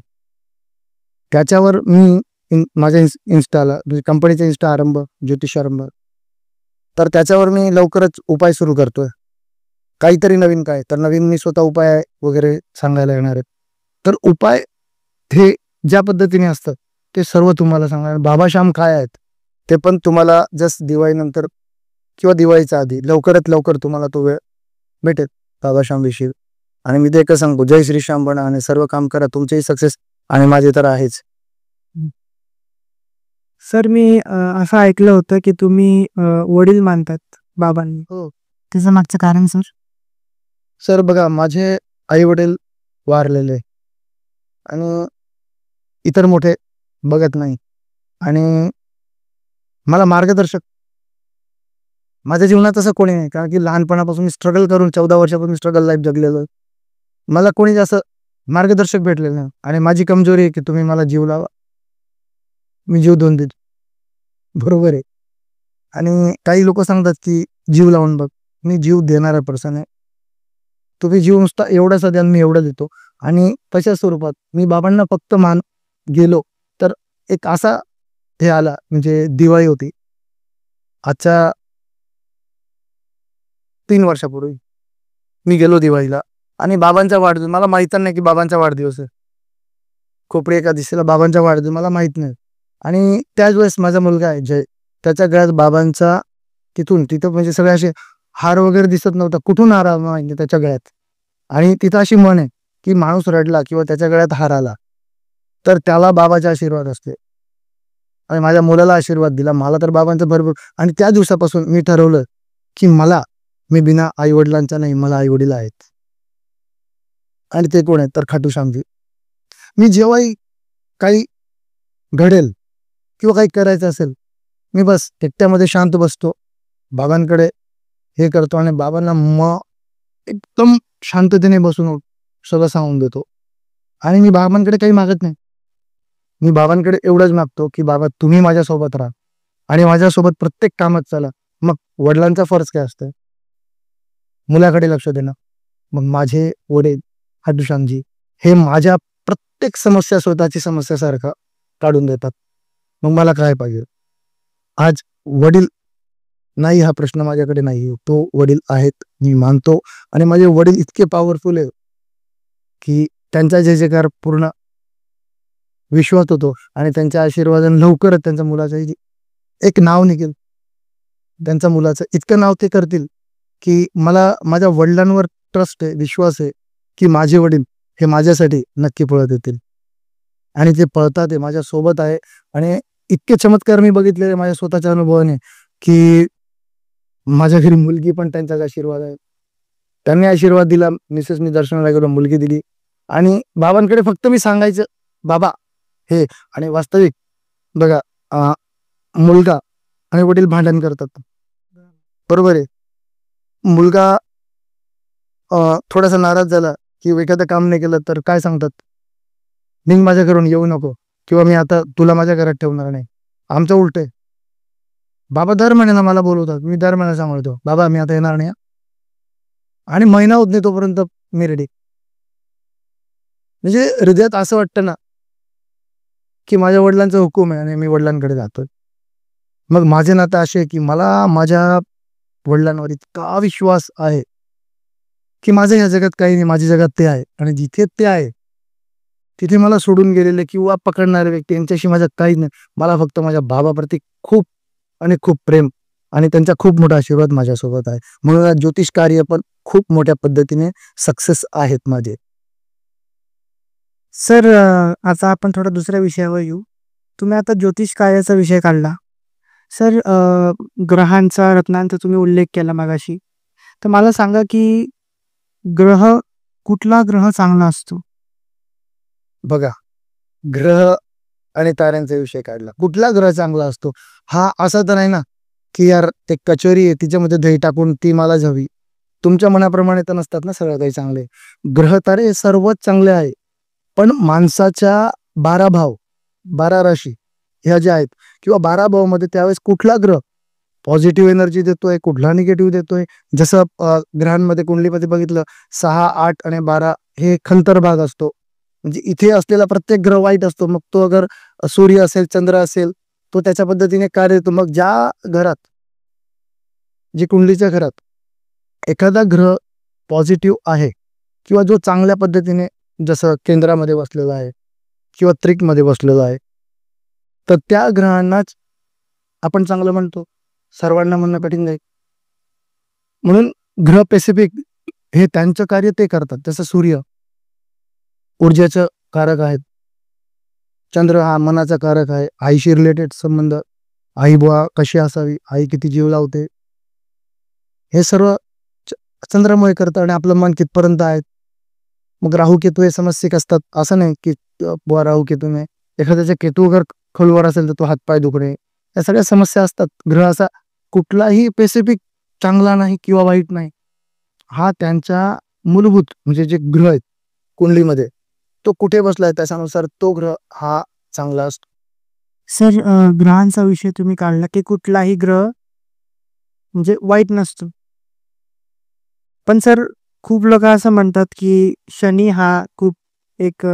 त्याच्यावर मी माझ्या इन्स्टाला म्हणजे कंपनीचा इन्स्टा आरंभ ज्योतिष आरंभ, तर त्याच्यावर मी लवकरच उपाय सुरू करतोय. काहीतरी नवीन काय तर नवीन मी स्वतः उपाय वगैरे सांगायला येणार आहेत. तर उपाय हे ज्या पद्धतीने असतं ते सर्व तुम्हाला सांगणार. बाबा श्याम काय आहेत ते पण तुम्हाला जस्ट दिवाळीनंतर किंवा दिवाळीच्या आधी लवकरात लवकर तुम्हाला तो वेळ भेटेल बाबा श्याम विषयी. आणि मी ते एकच सांगतो, जय श्री श्याम बना आणि सर्व काम करा, तुमचेही सक्सेस आणि माझे तर आहेच. सर मी असं ऐकलं होतं की तुम्ही वडील मानतात बाबांनी. हो. त्याचं मागचं कारण सर? सर बघा माझे आई वडील वारलेले आणि इतर मोठे बघत नाही आणि मला मार्गदर्शक माझ्या जीवनात असं कोणी नाही, कारण की लहानपणापासून मी स्ट्रगल करून 14 वर्षापासून स्ट्रगल लाईफ जगलेलो. मला कोणी असं मार्गदर्शक भेटलेलं नाही. आणि माझी कमजोरी आहे की तुम्ही मला जीव लावा, मी जीव देऊन देतो. बरोबर आहे. आणि काही लोक सांगतात की जीव लावून बघ. मी जीव देणारा पर्सन आहे. तुम्ही जीव नुसता एवढासा द्याल, मी एवढा देतो. आणि तशा स्वरूपात मी बाबांना फक्त मान गेलो तर एक असा हे आला, म्हणजे दिवाळी होती आजच्या 3 वर्षापूर्वी. मी गेलो दिवाळीला आणि बाबांचा वाढदिवस मला माहित नाही की बाबांचा वाढदिवस आहे. खोपडी एकादशीला बाबांचा वाढदिवस मला माहित नाही. आणि त्याच वेळेस माझा मुलगा आहे जय, त्याच्या गळ्यात बाबांचा तिथं म्हणजे सगळे असे हार वगैरे दिसत नव्हता. कुठून हार आला माहिती त्याच्या गळ्यात. आणि तिथं अशी म्हण आहे की माणूस रडला किंवा त्याच्या गळ्यात हार आला तर त्याला बाबाचा आशीर्वाद असते. आणि माझ्या मुलाला आशीर्वाद दिला, मला तर बाबांचा भरपूर. आणि त्या दिवसापासून मी ठरवलं की मी बिना आई वडिलांचा नाही, मला आई वडील आहेत. आणि ते कोण आहेत तर खाटू श्यामजी. मी जेव्हाही काही घडेल किंवा काही करायचं असेल, मी बस एकट्यामध्ये शांत बसतो, बाबांकडे हे करतो आणि बाबांना एकदम शांततेने बसून सगळं सांगून देतो. आणि मी बाबांकडे काही मागत नाही. मी बाबांकडे एवढंच मागतो की बाबा तुम्ही माझ्यासोबत राहा आणि माझ्यासोबत प्रत्येक कामात चला. मग वडिलांचा फर्ज काय असतं, मुलाकडे लक्ष देणं. मग माझे वडील खाटूश्यामजी हे माझ्या प्रत्येक समस्या स्वतःची समस्यासारखा काढून देतात. मग मला काय पाहिजे. आज वडील नाही हा प्रश्न माझ्याकडे नाही, तो वडील आहेत मी मानतो. आणि माझे वडील इतके पॉवरफुल आहे की त्यांचा जय जयकार पूर्ण विश्वात होतो. आणि त्यांच्या आशीर्वादाने लवकरच त्यांच्या मुलाचं एक नाव निघेल, त्यांच्या मुलाचं इतकं नाव ते करतील की मला माझ्या वडिलांवर ट्रस्ट आहे, विश्वास आहे की माझे वडील हे माझ्यासाठी नक्की पळत येतील. आणि ते पळतात, ते माझ्या सोबत आहे. आणि इतके चमत्कार मी बघितलेले माझ्या स्वतःच्या अनुभवाने की माझ्या घरी मुलगी पण त्यांचाच आशीर्वाद आहे. त्यांनी आशीर्वाद दिला, मिसेसनी दर्शनाला गेलो, मुलगी दिली. आणि बाबांकडे फक्त मी सांगायचं बाबा हे. आणि वास्तविक बघा, मुलगा आणि वडील भांडण करतात, बरोबर आहे. मुलगा थोडासा नाराज झाला की एखादं काम नाही केलं तर काय सांगतात, निघ माझ्या घरून, येऊ नको, किंवा मी आता तुला माझ्या घरात ठेवणार नाही. आमचं उलट आहे. बाबा दर महिन्याला मला बोलवतात, मी दर महिन्याला सांगतो बाबा मी आता येणार नाही. आणि महिना होत नाही तोपर्यंत मी रेडी. म्हणजे हृदयात असं वाटतं ना की माझ्या वडिलांचा हुकूम आहे आणि मी वडिलांकडे जातोय. मग माझे नातं असे आहे की मला माझ्या वडिलांवर इतका विश्वास आहे की माझं ह्या जगात काही नाही, माझ्या जगात ते आहे. आणि जिथे ते आहे तिथे मला सोडून गेलेले किंवा पकडणारे व्यक्ती यांच्याशी माझं काहीच नाही. मला फक्त माझ्या बाबाप्रती खूप आणि खूप प्रेम आणि त्यांचा खूप मोठा आशीर्वाद माझ्यासोबत आहे. म्हणून ज्योतिष कार्य पण खूप मोठ्या पद्धतीने सक्सेस आहेत माझे. सर, आता आपण थोडा दुसऱ्या विषयावर येऊ. तुम्ही आता ज्योतिष कार्याचा विषय काढला. सर, ग्रहांचा, रत्नांचा तुम्ही उल्लेख केला मागाशी. तर मला सांगा की कुठला ग्रह चांगला असतो? बघा, ग्रह आणि ताऱ्यांचा विषय काढला, कुठला ग्रह चांगला असतो हा असा तर नाही ना की यार ते कचोरी आहे तिच्यामध्ये दही टाकून ती मला हवी. तुमच्या मनाप्रमाणे तर नसतात ना सगळं काही चांगले. ग्रह तारे सर्वच चांगले आहे. पण माणसाच्या 12 भाव, 12 राशी ह्या ज्या आहेत किंवा 12 भाव मध्ये त्यावेळेस कुठला ग्रह पॉझिटिव्ह एनर्जी देतोय, कुठला निगेटिव्ह देतोय. जसं ग्रहांमध्ये कुंडलीमध्ये बघितलं 6, 8 आणि 12 हे खंतर भाग असतो. म्हणजे इथे असलेला प्रत्येक ग्रह वाईट असतो. मग तो अगर सूर्य असेल, चंद्र असेल, तो त्याच्या पद्धतीने कार्य देतो. मग ज्या घरात, जी कुंडलीच्या घरात एखादा ग्रह पॉझिटिव्ह आहे किंवा जो चांगल्या पद्धतीने जसं केंद्रामध्ये बसलेला आहे किंवा त्रिकमध्ये बसलेला आहे, तर त्या ग्रहांनाच आपण चांगलं म्हणतो. सर्वांना म्हणणं कठीण जाईल. म्हणून ग्रह स्पेसिफिक हे त्यांचं कार्य ते करतात. जसं सूर्य ऊर्जेचं कारक आहेत, चंद्र हा मनाचा कारक आहे, आईशी रिलेटेड संबंध, आई बुवा कशी असावी, आई किती जीव लावते, हे सर्व चंद्रामुळे करतं. आणि आपलं मन कितपर्यंत आहे. मग राहू केतू हे समस्यिक असतात. असं नाही की बुवा राहू केतू नाही, एखाद्याचा केतू अगर खोलवर असेल तर तो हातपाय दुखणे, या सगळ्या समस्या असतात. ग्रह असा कुठलाही स्पेसिफिक चांगला नाही किंवा वाईट नाही, हा त्यांच्या मूलभूत म्हणजे जे ग्रह आहेत कुंडलीमध्ये तो कुठे बसलाय त्याच्यानुसार तो ग्रह हा चांगला असतो. सर ग्रहांचा विषय तुम्ही काढला की कुठलाही ग्रह म्हणजे वाईट नसतो. पण सर खूप लोक असं म्हणतात की शनी हा खूप एक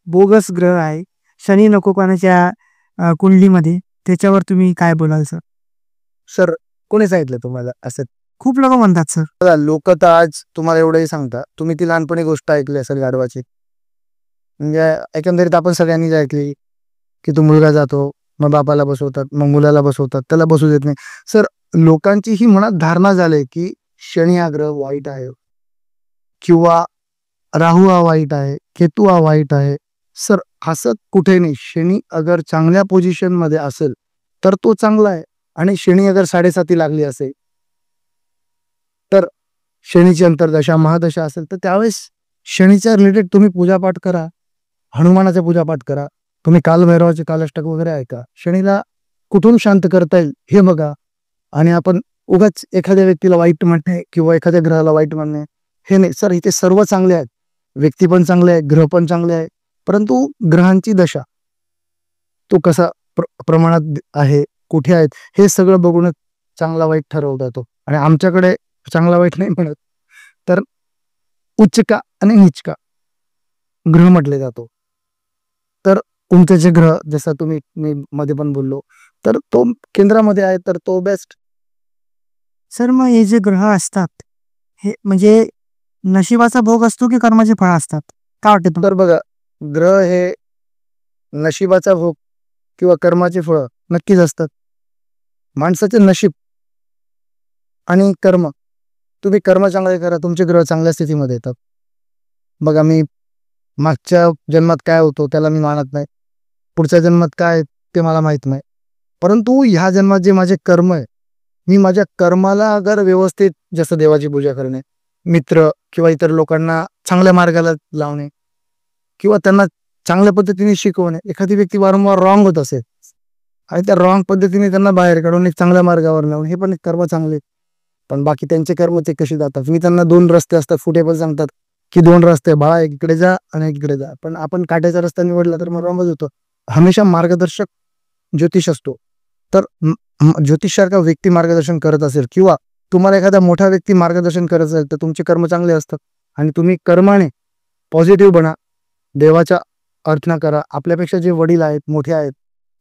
बोगस ग्रह आहे, शनी नको कोणाच्या कुंडलीमध्ये. त्याच्यावर तुम्ही काय बोलाल सर? सर कोणी सांगितलं तुम्हाला असं? खूप लोक म्हणतात सर. बघा, लोक तर आज तुम्हाला एवढंही सांगता, तुम्ही ती लहानपणी गोष्ट ऐकली असेल गाढवाची. म्हणजे एकंदरीत आपण सगळ्यांनी जे ऐकली की तो मुलगा जातो, मग बापाला बसवतात, मग मुलाला बसवतात, त्याला बसू देत नाही. सर लोकांची ही मनात धारणा झाली की शनी हा ग्रह वाईट आहे किंवा राहू हा वाईट आहे, केतू हा वाईट आहे. सर असं कुठे नाही. शनी अगर चांगल्या पोझिशन मध्ये असेल तर तो चांगला आहे, आणि शनी अगर 7.5 लागली असेल तर शनीची अंतर्दशा महादशा असेल तर त्यावेळेस शनीच्या रिलेटेड तुम्ही पूजापाठ करा, हनुमानाचे पूजापाठ करा, तुम्ही कालभैरवाचे कालष्टक वगैरे ऐका, शनीला कुठून शांत करता येईल हे बघा. आणि आपण उगाच एखाद्या व्यक्तीला वाईट म्हणणे किंवा एखाद्या ग्रहाला वाईट म्हणणे हे नाही. सर इथे सर्व चांगले आहेत, व्यक्ती पण चांगले आहे, ग्रह पण चांगले आहे, परंतु ग्रहांची दशा तो कसा प्रमाणात आहे, कुठे आहेत, हे सगळं बघूनच चांगला वाईट ठरवता येतो. आणि आमच्याकडे चांगला वाईट नाही म्हणत, तर उच्चका आणि नीचका ग्रह म्हटले जातो. तर उंचचे ग्रह जसं तुम्ही मी मध्ये पण बोललो, तर तो केंद्रामध्ये आहे तर तो बेस्ट. सर मग हे जे ग्रह असतात हे म्हणजे नशिबाचा भोग असतो की कर्माचे फळ असतात, काय वाटतं? तर बघा, ग्रह हे नशिबाचा भोग किंवा कर्माचे फळ नक्कीच असतात. माणसाचे नशीब आणि कर्म, तुम्ही कर्म चांगले करा, तुमचे ग्रह चांगल्या स्थितीमध्ये येतात. बघा, मी मागच्या जन्मात काय होतो त्याला मी मानत नाही, पुढच्या जन्मात काय ते मला माहित नाही, परंतु ह्या जन्मात जे माझे कर्म आहे, मी माझ्या कर्माला अगर व्यवस्थित, जसं देवाची पूजा करणे, मित्र किंवा इतर लोकांना चांगल्या मार्गाला लावणे किंवा त्यांना चांगल्या पद्धतीने शिकवणे. एखादी व्यक्ती वारंवार रॉंग होत असेल आणि त्या रॉंग पद्धतीने त्यांना बाहेर काढून एक चांगल्या मार्गावर लावणे, हे पण एक कर्म चांगले. पण बाकी त्यांचे कर्म ते कसे जातात, मी त्यांना 2 रस्ते असतात, फुटेबल सांगतात की 2 रस्ते बाळा, एक इकडे जा आणि एक इकडे जा, पण आपण काट्याचा रस्ता निवडला तर मग रॉंगच होतो. हमेशा मार्गदर्शक ज्योतिष असतो. तर ज्योतिषासारखा व्यक्ती मार्गदर्शन करत असेल किंवा तुम्हाला एखादा मोठा व्यक्ती मार्गदर्शन करत असेल तर तुमचे कर्म चांगले असतात. आणि तुम्ही कर्माने पॉझिटिव्ह बना, देवाच्या अर्चना करा, आपल्यापेक्षा जे वडील आहेत, मोठे आहेत,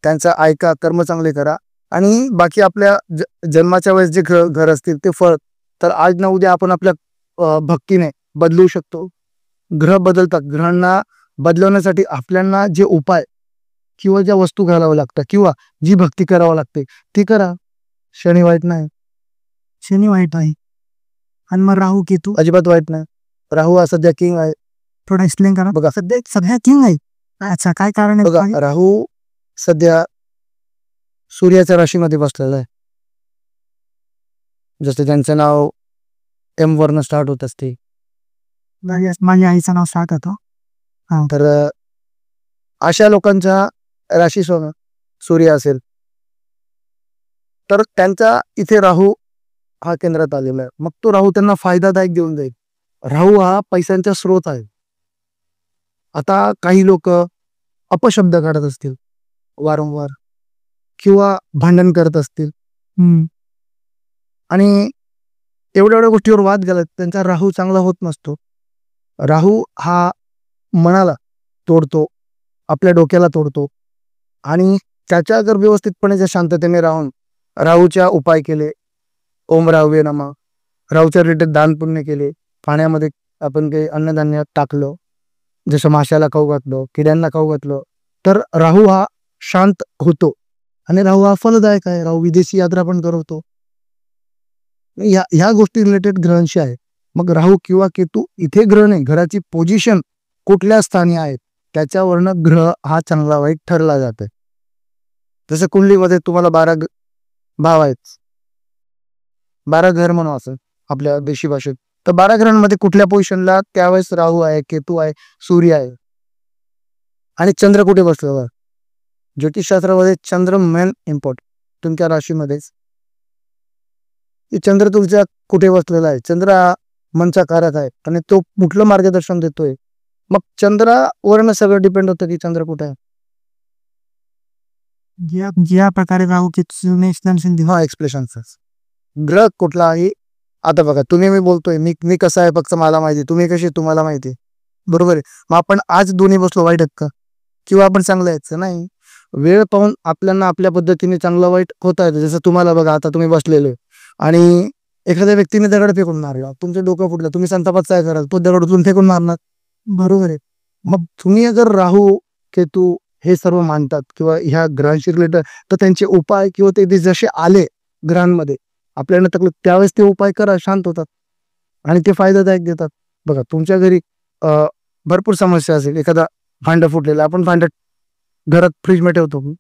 त्यांचा ऐका, कर्म चांगले करा. आणि बाकी आपल्या जन्माच्या वेळेस जे घर असतील ते फळ तर आज ना उद्या आपण आपल्या भक्तीने बदलू शकतो. ग्रह बदलतात, ग्रहांना बदलवण्यासाठी आपल्याला जे उपाय किंवा ज्या वस्तू घालाव्या लागतात किंवा जी भक्ती करावं लागते ती करा. शनी वाईट नाही. शनी वाईट आहे. आणि मग राहू केतू? अजिबात वाईट नाही. राहू हा सध्या किंग आहे. थोडा एक्सप्लेन करा. बघा, सध्या किंग आहे. अच्छा, काय कारण आहे? बघा, राहू सध्या सूर्याच्या राशीमध्ये बसलेला आहे. जसं त्यांचं नाव एम वरनं स्टार्ट होत असते. माझ्या आईचं नाव स्टार्ट होतं. तर अशा लोकांच्या राशी सूर्य असेल तर त्यांचा इथे राहू हा केंद्रात आलेला आहे. मग तो राहू त्यांना फायदादायक देऊन जाईल. राहू हा पैशांचा स्रोत आहे. आता काही लोक अपशब्द काढत असतील वारंवार किंवा भांडण करत असतील आणि एवढ्या एवढ्या गोष्टीवर वाद घालत, त्यांचा राहू चांगला होत नसतो. राहू हा मनाला तोडतो, आपल्या डोक्याला तोडतो. आणि त्याच्या जर व्यवस्थितपणे जर शांततेने राहून राहूच्या उपाय केले, ओम राहवे नमः, राहूच्या रिलेटेड दान पुण्य केले, पाण्यामध्ये आपण काही अन्नधान्य टाकलं, जसं माशाला खाऊ घातलं, किड्यांना खाऊ घातलं, तर राहू हा शांत होतो. आणि राहू हा फलदायक आहे. राहू विदेशी यात्रा पण करवतो. ह्या गोष्टी रिलेटेड ग्रहांशी आहे. मग राहू किंवा केतू इथे ग्रह नाही, घराची पोझिशन कुठल्या स्थानी आहे त्याच्यावरनं ग्रह हा चांगला वाईट ठरला जाते. जसं कुंडलीमध्ये तुम्हाला 12 भाव आहेत, 12 घर म्हणून असं आपल्या देशी भाषेत, तर 12 ग्रहांमध्ये कुठल्या पोझिशनला त्यावेळेस राहू आहे, केतू आहे, सूर्य आहे आणि चंद्र कुठे बसलेला. ज्योतिषशास्त्रामध्ये चंद्र मेन इम्पॉर्टंट तुमच्या राशीमध्येच. की चंद्र तुमच्या कुठे बसलेला आहे, चंद्र हा मनचा कारक आहे आणि तो कुठलं मार्गदर्शन देतोय. मग चंद्रावरनं सगळं डिपेंड होतं की चंद्र कुठे आहे. ज्या प्रकारे राहू एक्सप्लेनेशन हा एक्सप्लेशन ग्रह कुठला आहे. आता बघा तुम्ही मी बोलतोय मी कसा आहे फक्त मला माहिती, तुम्ही कशी तुम्हाला माहिती, बरोबर आहे. मग आपण आज दोन्ही बसलो वाईट आहेत का, किंवा आपण चांगलं आहेत का? नाही. वेळ पाहून आपल्याला आपल्या पद्धतीने चांगलं वाईट होता येतं. जसं तुम्हाला बघा आता तुम्ही बसलेले आणि एखाद्या व्यक्तीने दगड फेकून मारला, तुमचं डोकं फुटलं, तुम्ही संतापात काय कराल, तो दगड उचलून फेकून मारणार, बरोबर आहे. मग तुम्ही अगर राहू केतू हे सर्व मानतात किंवा ह्या ग्रहांशी रिलेटेड, तर त्यांचे उपाय किंवा ते जसे आले ग्रहांमध्ये आपल्याला तकलीफ, त्यावेळेस ते उपाय करा, शांत होतात आणि ते फायदादायक देतात. बघा तुमच्या घरी भरपूर समस्या असेल, एखादा भांडं फुटलेलं, आपण भांडं घरात फ्रीजमध्ये ठेवतो,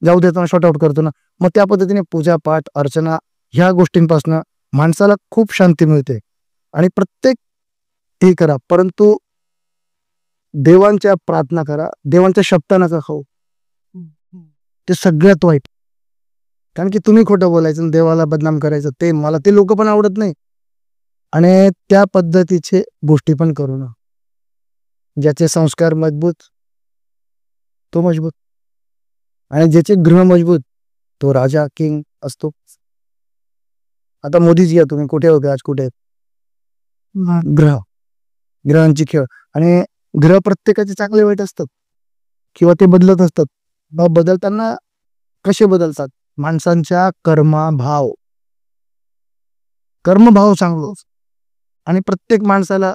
जाऊ देताना शॉर्ट आउट करतो ना. मग त्या पद्धतीने पूजा पाठ अर्चना ह्या गोष्टींपासून माणसाला खूप शांती मिळते. आणि प्रत्येक हे करा, परंतु देवांच्या प्रार्थना करा, देवांच्या शब्द नका खाऊ, ते सगळ्यात वाईट. कारण की तुम्ही खोटं बोलायचं आणि देवाला बदनाम करायचं, ते मला ते लोक पण आवडत नाही. आणि त्या पद्धतीचे गोष्टी पण करू नका. ज्याचे संस्कार मजबूत तो मजबूत, आणि ज्याचे ग्रह मजबूत तो राजा किंग असतो. आता मोदीजी या, तुम्ही कुठे होते आज, कुठे आहेत? ग्रहांची खेळ. आणि ग्रह प्रत्येकाचे चांगले वाईट असतात किंवा ते बदलत असतात. बदलताना कसे बदलतात? माणसांच्या कर्मभाव चांगलं, आणि प्रत्येक माणसाला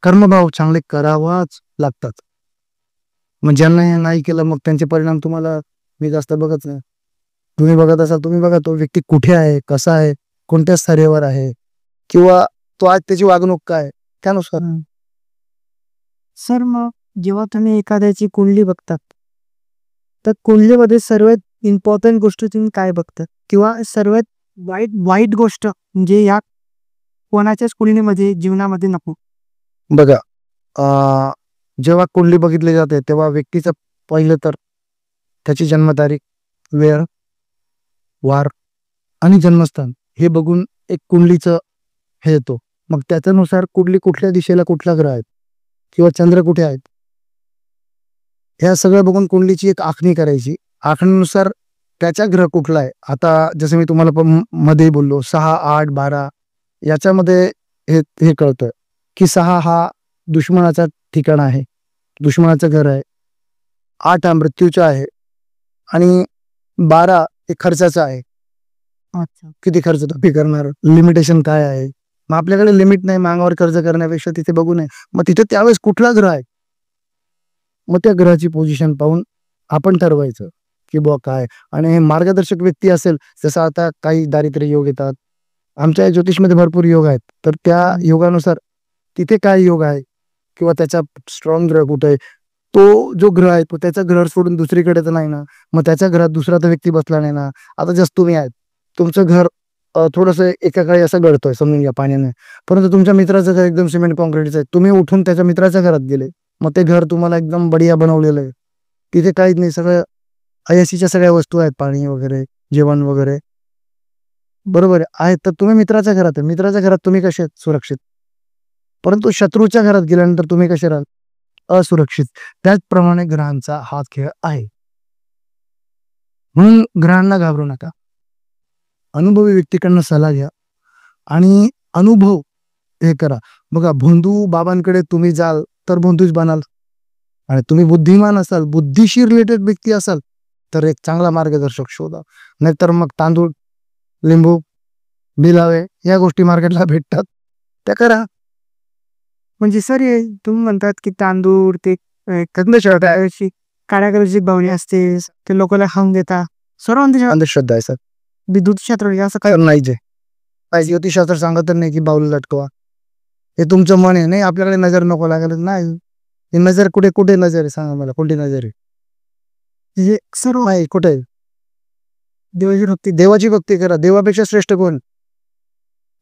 कर्मभाव चांगले करावाच लागतात. मग ज्यांना हे नाही केलं मग त्यांचे परिणाम तुम्हाला मी जास्त बघत नाही. तुम्ही बघत असाल, तुम्ही बघा तो व्यक्ती कुठे आहे, कसा आहे, कोणत्या स्तरेवर आहे, किंवा तो आज त्याची वागणूक काय, त्यानुसार. सर, मग जेव्हा तुम्ही एखाद्याची कुंडली बघतात तर कुंडलीमध्ये सर्वात इम्पॉर्टंट गोष्ट तुम्ही काय बघतात, किंवा सर्वात वाईट गोष्ट म्हणजे या कोणाच्याच कुंडलीमध्ये जीवनामध्ये नको? बघा जेव्हा कुंडली बघितली जाते तेव्हा व्यक्तीचं पहिलं तर त्याची जन्मतारीख, वेळ, वार आणि जन्मस्थान हे बघून एक कुंडलीचं हे येतो. मग त्याच्यानुसार कुंडली कुठल्या दिशेला कुठला ग्रह आहेत किंवा चंद्र कुठे आहेत, ह्या सगळं बघून कुंडलीची एक आखणी करायची. आखणीनुसार त्याचा ग्रह कुठला आहे. आता जसं मी तुम्हाला मध्ये बोललो 6, 8, 12 याच्यामध्ये हे कळतं की 6 हा दुश्मनाचा ठिकाण आहे, दुश्मनाचं घर आहे. 8 हा मृत्यूचा आहे, आणि 12 हे खर्चाचा आहे. किती खर्च तुम्ही करणार, लिमिटेशन काय आहे. मग आपल्याकडे लिमिट नाही, मागावर कर्ज करण्यापेक्षा तिथे बघू नये. मग तिथे त्यावेळेस कुठला ग्रह आहे, मग त्या ग्रहाची पोझिशन पाहून आपण ठरवायचं की बुवा काय. आणि हे मार्गदर्शक व्यक्ती असेल, जसं आता काही दारिद्र्य योग येतात, आमच्या ज्योतिषमध्ये भरपूर योग आहेत, तर त्या योगानुसार तिथे काय योग आहे किंवा त्याचा स्ट्रॉंग ग्रह कुठे आहे, तो जो ग्रह आहे तो त्याचा ग्रह सोडून दुसरीकडे तर नाही ना, मग त्याच्या घरात दुसरा तर व्यक्ती बसला नाही ना. आता जस्ट तुम्ही आहेत, तुमचं घर थोडंसं एका काळी असं गळतोय समजून घ्या पाण्याने, परंतु तुमच्या मित्राचं घर एकदम सिमेंट कॉन्क्रीटचं आहे, तुम्ही उठून त्याच्या मित्राच्या घरात गेले, मग ते घर तुम्हाला एकदम बढिया बनवलेलं आहे, तिथे काहीच नाही, सगळं अयशीच्या सगळ्या वस्तू आहेत, पाणी वगैरे, जेवण वगैरे, बरोबर आहे. तर तुम्ही मित्राच्या घरात आहे, मित्राच्या घरात तुम्ही कसे आहेत, सुरक्षित. परंतु शत्रूच्या घरात गेल्यानंतर तुम्ही कसे राहाल, असुरक्षित. त्याचप्रमाणे ग्रहांचा हा खेळ आहे. म्हणून ग्रहांना घाबरू नका, अनुभवी व्यक्तीकडनं सल्ला घ्या आणि अनुभव हे करा. बघा भोंदू बाबांकडे तुम्ही जाल तर भोंदूच बनाल, आणि तुम्ही बुद्धिमान असाल, बुद्धीशी रिलेटेड व्यक्ती असाल तर एक चांगला मार्गदर्शक शोधा. नाहीतर मग तांदूळ, लिंबू, बिलावे या गोष्टी मार्केटला भेटतात, त्या करा. म्हणजे सर, तुम्ही म्हणतात की तांदूळ ते काळ्या कलरची बावली असते, ते लोकांना खाऊन देतात, सर्व अंधश्रद्धा आहे सर. विद्युत क्षेत्र असं काय नाही जे ज्योतिषशास्त्र सांगत नाही की बाऊल लटकवा, हे तुमचं मन आहे. नाही आपल्याकडे नजर नको लागेल, नाही. ही नजर कुठे कुठे नजर आहे, सांगा मला, कोणती नजर आहे? सर्व नाही, कुठे आहे? देवाची भक्ती. देवाची भक्ती करा. देवापेक्षा श्रेष्ठ कोण?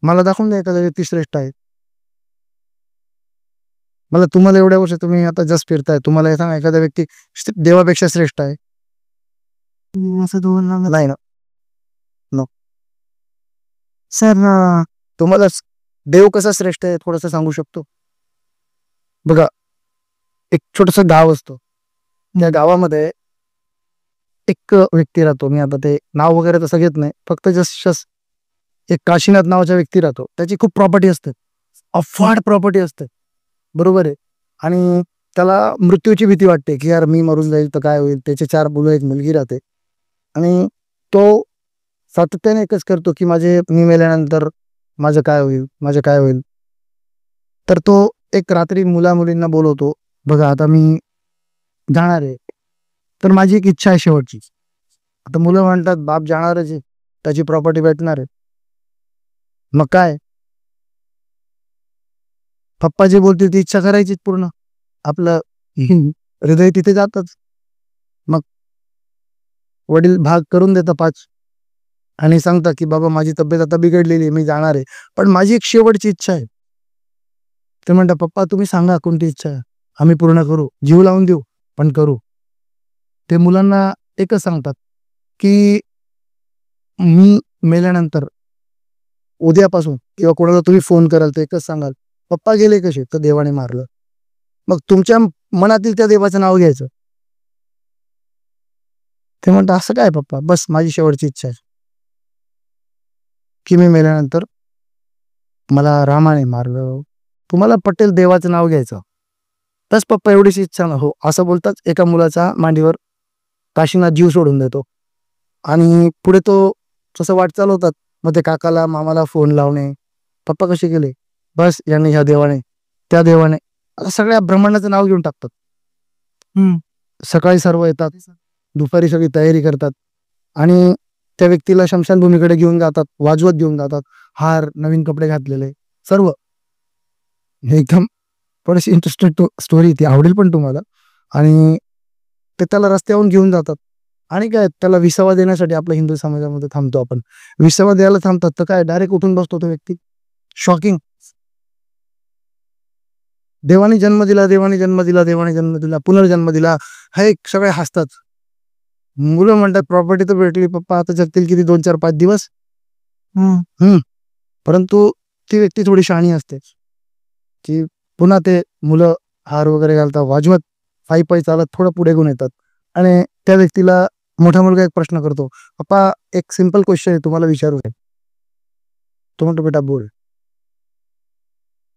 मला दाखवून द्या एखादा व्यक्ती श्रेष्ठ आहे. मला तुम्हाला एवढ्या वर्ष तुम्ही आता जस्ट फिरताय, तुम्हाला हे सांगा एखादा व्यक्ती देवापेक्षा श्रेष्ठ आहे? असं दोन नाही ना. सर तुम्हाला देव कसा श्रेष्ठ आहे थोडंसं सांगू शकतो? बघा, एक छोटस गाव असतो. त्या गावामध्ये एक व्यक्ती राहतो. मी आता ते नाव वगैरे तसं घेत नाही, फक्त जस्ट एक काशीनाथ नावाचा व्यक्ती राहतो. त्याची खूप प्रॉपर्टी असते, अफाट प्रॉपर्टी असते, बरोबर आहे. आणि त्याला मृत्यूची भीती वाटते की यार मी मरून जाईल तर काय होईल. त्याचे 4 मुलं, एक मुलगी राहते. आणि तो सातत्याने एकच करतो की मी मेल्यानंतर माझं काय होईल, माझं काय होईल. तर तो एक रात्री मुला मुलींना बोलवतो, बघा आता मी जाणार आहे, तर माझी एक इच्छा आहे शेवटची. आता मुलं म्हणतात बाप जाणारच आहे, त्याची प्रॉपर्टी भेटणार आहे, मग काय, पप्पा जे बोलतील ती इच्छा करायचीच पूर्ण. आपलं हृदय तिथे जातच. मग वडील भाग करून देतात 5 आणि सांगतात की बाबा माझी तब्येत आता बिघडलेली आहे, मी जाणार आहे, पण माझी एक शेवटची इच्छा आहे. ते म्हणतात पप्पा तुम्ही सांगा कोणती इच्छा आहे, आम्ही पूर्ण करू, जीव लावून देऊ पण करू. ते मुलांना एकच सांगतात की मी मेल्यानंतर उद्यापासून किंवा कोणाला तुम्ही फोन कराल तर एकच सांगाल, पप्पा गेले कसे, तर देवाने मारलं. मग तुमच्या मनातील त्या देवाचं नाव घ्यायचं. ते म्हणतात असं काय पप्पा, बस माझी शेवटची इच्छा आहे की मी मेल्यानंतर मला रामाने मारलं. तुम्हाला पटेल देवाचं नाव घ्यायचं, बस पप्पा एवढीच इच्छा ना हो. असं बोलताच एका मुलाचा मांडीवर काशीनाथ जीव सोडून देतो. आणि पुढे तो तसं वाट चालवतात. मग ते काकाला मामाला फोन लावणे, पप्पा कसे गेले, बस यांनी ह्या देवाने त्या देवाने, असं सगळ्या ब्रह्मांडाचं नाव घेऊन टाकतात. सकाळी सर्व येतात, दुपारी सगळी तयारी करतात आणि त्या व्यक्तीला शमशानभूमीकडे घेऊन जातात, वाजवत घेऊन जातात, हार, नवीन कपडे घातलेले सर्व. हे एकदम थोडीशी इंटरेस्टेड स्टोरी, ती आवडेल पण तुम्हाला. आणि ते त्याला रस्त्यावरून घेऊन जातात आणि काय त्याला विसावा देण्यासाठी आपल्या हिंदू समाजामध्ये थांबतो आपण. विसावा द्यायला थांबतात तर काय डायरेक्ट उठून बसतो तो व्यक्ती. शॉकिंग. देवाने जन्म दिला, देवाने जन्म दिला, देवाने जन्म दिला, पुनर्जन्म दिला, हे सगळे हसतात. मुलं म्हणतात प्रॉपर्टी तर भेटली पप्पा, आता जगतील किती 2 4 5 दिवस. परंतु ती व्यक्ती थोडी शहाणी असते की पुन्हा ते मुलं हार वगैरे घालतात, वाजवत पायी पायी चालत थोडं पुढे घेऊन येतात. आणि त्या व्यक्तीला मोठा मुलगा एक प्रश्न करतो, पप्पा एक सिंपल क्वेश्चन आहे तुम्हाला विचारू आहे. तो म्हणतो बेटा बोल.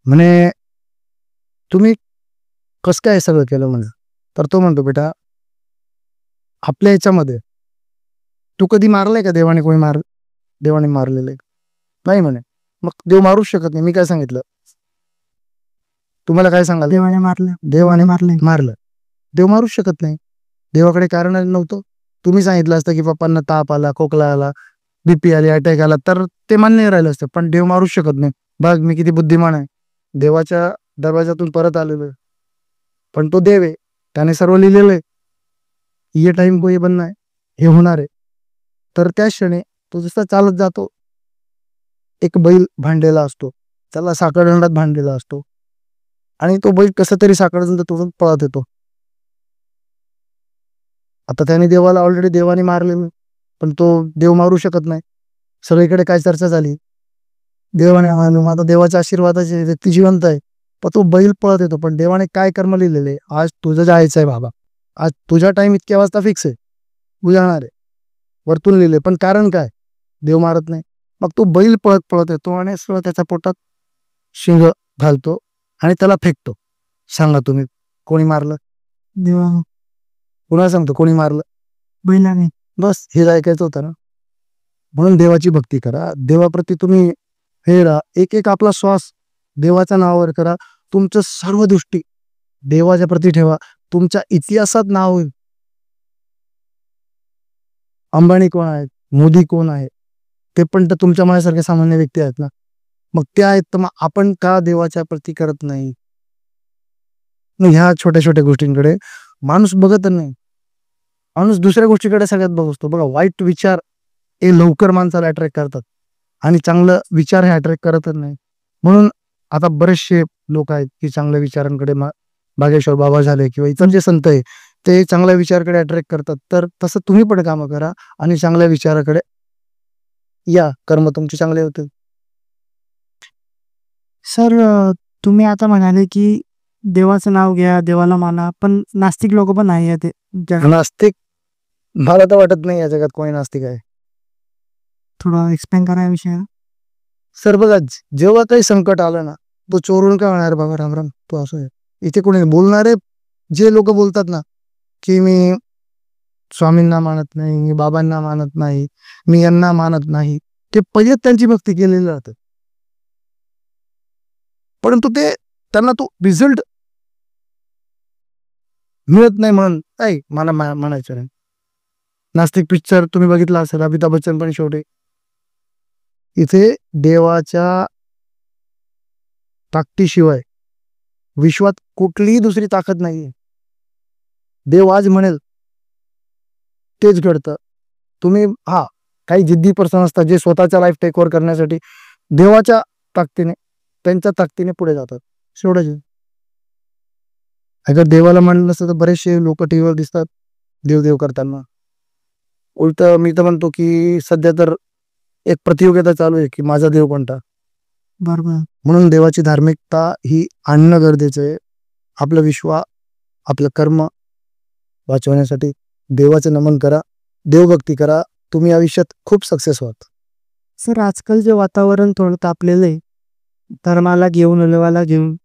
म्हणे तुम्ही कसं काय सगळं केलं म्हणे. तर तो म्हणतो बेटा आपल्या याच्यामध्ये तू कधी मारलाय का देवाने, कोणी देवाने मारलेलं नाही म्हणे. मग देव मारूच शकत नाही. मी काय सांगितलं तुम्हाला, काय सांगाल, देवाने मारलं, देवाने मारलं, देव मारूच शकत नाही. देवाकडे कारण नव्हतं. तुम्ही सांगितलं असतं की पप्पांना ताप आला, खोकला आला, बीपी आली, अटॅक आला, तर ते मान्य राहिलं असतं. पण देव मारूच शकत नाही. बघ मी किती बुद्धिमान आहे, देवाच्या दरवाजातून परत आलेलो आहे. पण तो देव आहे, त्याने सर्व लिहिलेलं आहे, ये टाइम को ये बनना है, हे होणार आहे. तर त्या क्षणी तो जसा चालत जातो, एक बैल भांडलेला असतो, त्याला साखरदंडात भांडलेला असतो आणि तो बैल कसा तरी साखरदंड तोडून पळत येतो. आता त्याने देवाला ऑलरेडी देवाने मारलेलं, पण तो देव मारू शकत नाही. सगळीकडे काय चर्चा झाली, देवाने आता देवाच्या आशीर्वादाची व्यक्ती जिवंत आहे, पण तो बैल पळत येतो. पण देवाने काय कर्म लिहिलेले, आज तुझं जायचं आहे बाबा, आज तुझा टाइम इतक्या वाजता फिक्स आहे, तू जाणार आहे, वरतून लिहिले. पण कारण काय, देव मारत नाही. मग तो बैल पळत पळत येतो आणि सगळं त्याच्या पोटात शिंग घालतो आणि त्याला फेकतो. सांगा तुम्ही कोणी मारलं? देवाने. पुन्हा सांगतो कोणी मारलं? बैलाने. बस हेच ऐकायचं होतं ना. म्हणून देवाची भक्ती करा, देवाप्रती तुम्ही हे राहा. एक एक आपला श्वास देवाच्या नावावर करा. तुमचं सर्व दृष्टी देवाच्या प्रती ठेवा. तुमच्या इतिहासात नाव होईल. अंबानी कोण आहेत, मोदी कोण आहे, ते पण तर तुमच्या माझ्यासारखे सामान्य व्यक्ती आहेत ना. मग ते आहेत, तर मग आपण का देवाच्या प्रती करत नाही? ह्या छोट्या छोट्या गोष्टींकडे माणूस बघत नाही. माणूस दुसऱ्या गोष्टीकडे सगळ्यात बघतो. बघा, वाईट विचार हे लवकर माणसाला अट्रॅक्ट करतात आणि चांगलं विचार हे अट्रॅक्ट करतच नाही. म्हणून आता बरेचसे लोक आहेत की चांगल्या विचारांकडे, बागेश्वर बाबा झाले किंवा इतर जे संत आहे ते चांगल्या विचाराकडे अट्रॅक्ट करतात. तर तसं तुम्ही पण कामं करा आणि चांगल्या विचाराकडे या, कर्म तुमचे चांगले होतील. सर तुम्ही आता म्हणाले की देवाचं नाव घ्या, देवाला माना, पण नास्तिक लोक पण आहे ते जगात. नास्तिक मला तर वाटत नाही या जगात कोणी नास्तिक आहे. थोडं एक्सप्लेन करा या विषयाला. सर बघा, जेव्हा काही संकट आलं ना, तो चोरून काय होणार बाबा, रामराम तो असं आहे. इथे कोणी बोलणारे जे लोक बोलतात ना की मी स्वामींना मानत नाही, मी बाबांना मानत नाही, मी यांना मानत नाही, ते पहिलेच त्यांची भक्ती केलेली राहतं, परंतु ते त्यांना तो रिझल्ट मिळत नाही म्हणून काय मला म्हणायचं नाही. नास्तिक पिक्चर तुम्ही बघितला असेल, अमिताभ बच्चन पण शेवटी इथे देवाच्या ताकदीशिवाय विश्वात कुठलीही दुसरी ताकद नाहीये. देव आज म्हणेल तेच घडतं. तुम्ही काही जिद्दी पर्सन असतात जे स्वतःच्या लाईफ टेक ओव्हर करण्यासाठी देवाच्या ताकदीने, त्यांच्या ताकदीने पुढे जातात. शेवटच अगर देवाला म्हणलं नसतं तर बरेचसे लोक टीव्हीवर दिसतात देव करताना. उलट मी तर म्हणतो की सध्या तर एक प्रतियोगिता चालू आहे की माझा देव कोणता. बरोबर. म्हणून देवाची धार्मिकता ही आणणं गरजेचं आहे. आपलं आपलं कर्म वाचवण्यासाठी देवाचं नमन करा, देवभक्ती करा, तुम्ही आयुष्यात खूप सक्सेस व्हाल. सर आजकाल जे वातावरण थोडं तापलेलं आहे, धर्माला घेऊन, देवाला घेऊन,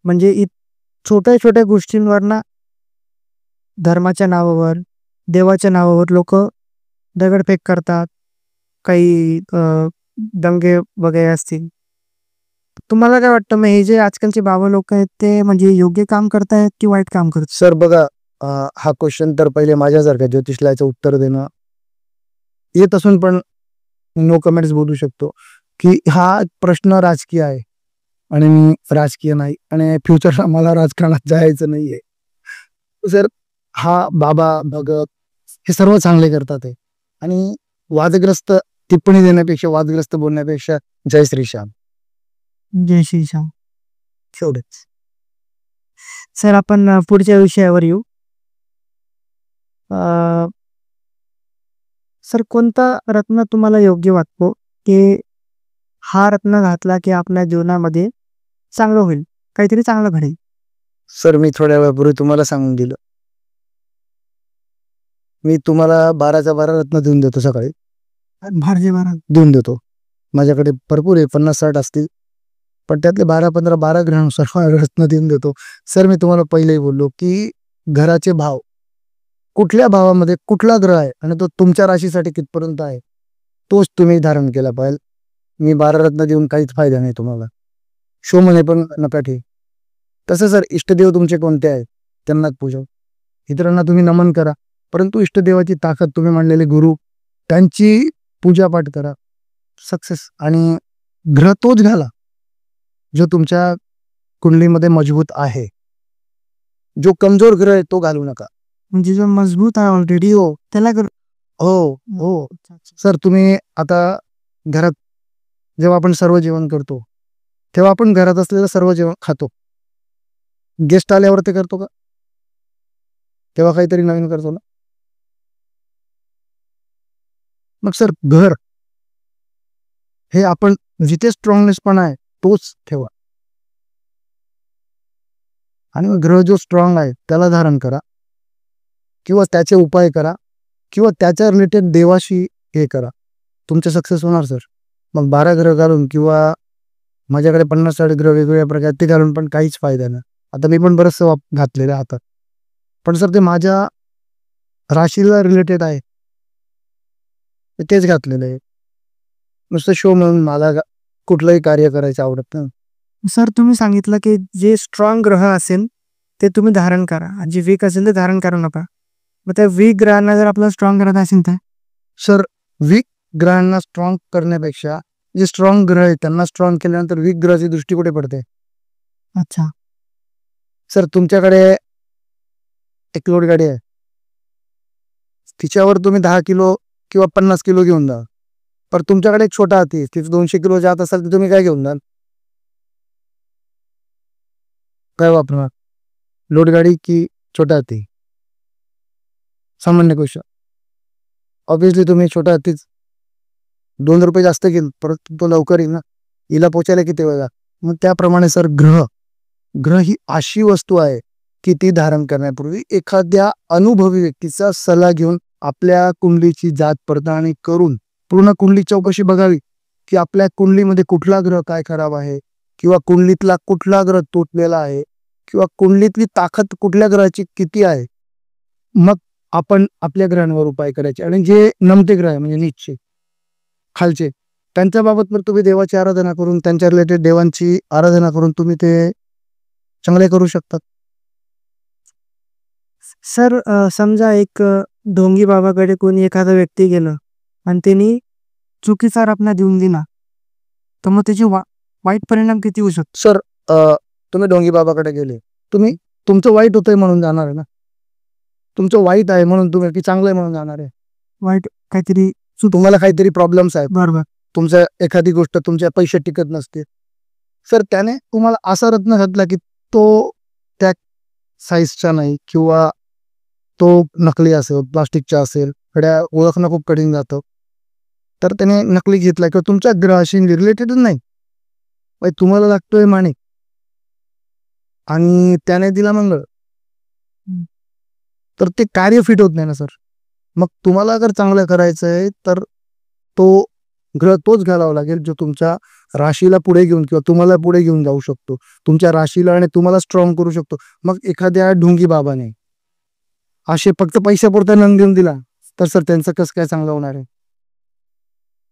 म्हणजे छोट्या छोट्या गोष्टींवर ना धर्माच्या नावावर, देवाच्या नावावर लोक दगडफेक करतात, काही दंगे वगैरे असतील. तुम्हाला काय वाटतं, मग हे जे आजकालचे बाबा लोक आहेत ते म्हणजे योग्य काम करतायत की वाईट काम करतात? सर बघा, हा क्वेश्चन तर पहिले माझ्यासारख्या ज्योतिषला याचं उत्तर देणं येत असून पण नो कमेंट्स बोलू शकतो की हा प्रश्न राजकीय आहे आणि मी राजकीय नाही आणि फ्युचरला मला राजकारणात जायचं नाहीये. सर हा बाबा भगत हे सर्व चांगले करतात आहे आणि वादग्रस्त टिप्पणी देण्यापेक्षा, वादग्रस्त बोलण्यापेक्षा जय श्रीश्याम. जय श्रीश्याम. शेवटच. सर आपण पुढच्या विषयावर येऊ. सर कोणता रत्न तुम्हाला योग्य वाटतो की हा रत्न घातला की आपल्या जीवनामध्ये चांगलं होईल, काहीतरी चांगलं घडेल? सर मी थोड्या वेळापूर्वी तुम्हाला सांगून दिलं, मी तुम्हाला 12च्या 12 रत्न देऊन देतो. सकाळी 12 देऊन देतो. माझ्याकडे भरपूर आहे, 50-60 असतील, पण त्यातले 12-15-12 ग्रहानुसार रत्न देऊन देतो. सर मी तुम्हाला पहिलेही बोललो की घराचे भाव, कुठल्या भावामध्ये कुठला ग्रह आहे आणि तो तुमच्या राशीसाठी कितपर्यंत आहे तोच तुम्ही धारण केला पाहिजे. मी 12 रत्न देऊन काहीच फायदा नाही तुम्हाला, शो मध्ये पण नका ठेवी. तसं सर इष्टदेव तुमचे कोणते आहेत त्यांनाच पूजा, इतरांना तुम्ही नमन करा, परंतु इष्टदेवाची ताकद तुम्ही मानलेले गुरु त्यांची पूजापाठ करा. सक्सेस. आणि ग्रह तोच घाला जो तुमच्या कुंडलीमध्ये मजबूत आहे. जो कमजोर ग्रह आहे तो घालू नका. म्हणजे जो मजबूत आहे ऑलरेडी हो त्याला हो. सर तुम्ही आता घरात जेव्हा आपण सर्व जेवण करतो तेव्हा आपण घरात असलेलं सर्व जेवण खातो. गेस्ट आल्यावर ते करतो का? तेव्हा काहीतरी नवीन करतो ना. मग सर घर हे आपण जिथे स्ट्रॉंगनेस पण आहे तोच ठेवा आणि ग्रह जो स्ट्रॉंग आहे त्याला धारण करा किंवा त्याचे उपाय करा किंवा त्याच्या रिलेटेड देवाशी हे करा, तुमचे सक्सेस होणार सर. मग 12 ग्रह घालून किंवा माझ्याकडे 50-60 ग्रह वेगवेगळ्या प्रकारचे घालून पण काहीच फायदा नाही. आता मी पण बरंचसं घातलेलं हातात, पण सर ते माझ्या राशीला रिलेटेड आहे, तेच घातलेलं आहे. नुसतं शो म्हणून मला कुठलंही कार्य करायचं आवडत नाही. सर तुम्ही सांगितलं की जे स्ट्रॉंग ग्रह असेल ते तुम्ही धारण करा आणि जे वीक असेल ते धारण करू नका. मग त्या वीक ग्रहांना जर आपल्याला स्ट्रॉंग करत असेल तर? सर वीक ग्रहांना स्ट्रॉंग करण्यापेक्षा जे स्ट्रॉंग ग्रह आहे त्यांना स्ट्रॉंग केल्यानंतर वीक ग्रहाची दृष्टी कुठे पडते? अच्छा सर तुमच्याकडे एक लोड गाडी आहे, तिच्यावर तुम्ही 10 किलो किंवा 50 किलो घेऊन जा, पण तुमच्याकडे एक छोटा हाती तिथे 200 किलो जात असाल तर तुम्ही काय घेऊन जाल? काय वापरणार, लोड गाडी की छोटा हाती? सामान्य गोष्ट. ऑब्विसली तुम्ही छोटा हत्तीच 2 रुपये जास्त घेईल, परत तो लवकर येईल ना. हिला पोचायला किती वेळ मग त्याप्रमाणे सर ग्रह ही अशी वस्तू आहे की ती धारण करण्यापूर्वी एखाद्या अनुभवी व्यक्तीचा सल्ला घेऊन आपल्या कुंडलीची जात पडताळणी करून पूर्ण कुंडली चौकशी बघावी की आपल्या कुंडलीमध्ये कुठला ग्रह काय खराब आहे, किंवा कुंडलीतला कुठला ग्रह तुटलेला आहे, किंवा कुंडलीतली ताकद कुठल्या ग्रहाची किती आहे. मग आपण आपल्या ग्रहांवर उपाय करायचे. आणि जे नमते ग्रह आहे म्हणजे नीचचे खालचे, त्यांच्या बाबत पण तुम्ही देवाची आराधना करून, त्यांच्या रिलेटेड देवांची आराधना करून तुम्ही ते चांगले करू शकतात. सर समजा एक ढोंगी बाबाकडे कोणी एखादा व्यक्ती गेलं आणि त्यांनी चुकीचा रत्न देऊन दिला, तर मग त्याची वाईट परिणाम किती होऊ शकतो? सर तुम्ही ढोंगी बाबाकडे गेले, तुम्ही तुमचं वाईट होतंय म्हणून जाणार आहे ना, तुमचं वाईट आहे म्हणून तुम्ही की चांगलं आहे म्हणून जाणार आहे. वाईट काहीतरी तुम्हाला काहीतरी प्रॉब्लेम्स आहेत, बरोबर. तुमच्या एखादी गोष्ट तुमच्या पैसे टिकत नसते, सर त्याने तुम्हाला असा रत्न घातला की तो त्या साईजचा नाही, किंवा तो नकली असेल, प्लास्टिकचा असेल, कडे ओळखणं खूप कठीण जातं, तर त्याने नकली घेतला किंवा तुमच्या ग्रहाशी रिलेटेडच नाही, तुम्हाला लागतोय माणिक आणि त्याने दिला मंगळ, तर ते कार्य फिट होत नाही ना सर. मग तुम्हाला अगर चांगलं करायचं आहे तर तो ग्रह तोच घालावा लागेल जो तुमच्या राशीला पुढे घेऊन किंवा तुम्हाला पुढे घेऊन जाऊ शकतो, तुमच्या राशीला आणि तुम्हाला स्ट्रॉंग करू शकतो. मग एखाद्या ढोंगी बाबाने असे फक्त पैशापुरता नंद देऊन दिला तर सर त्यांचं कसं काय चांगलं होणार आहे?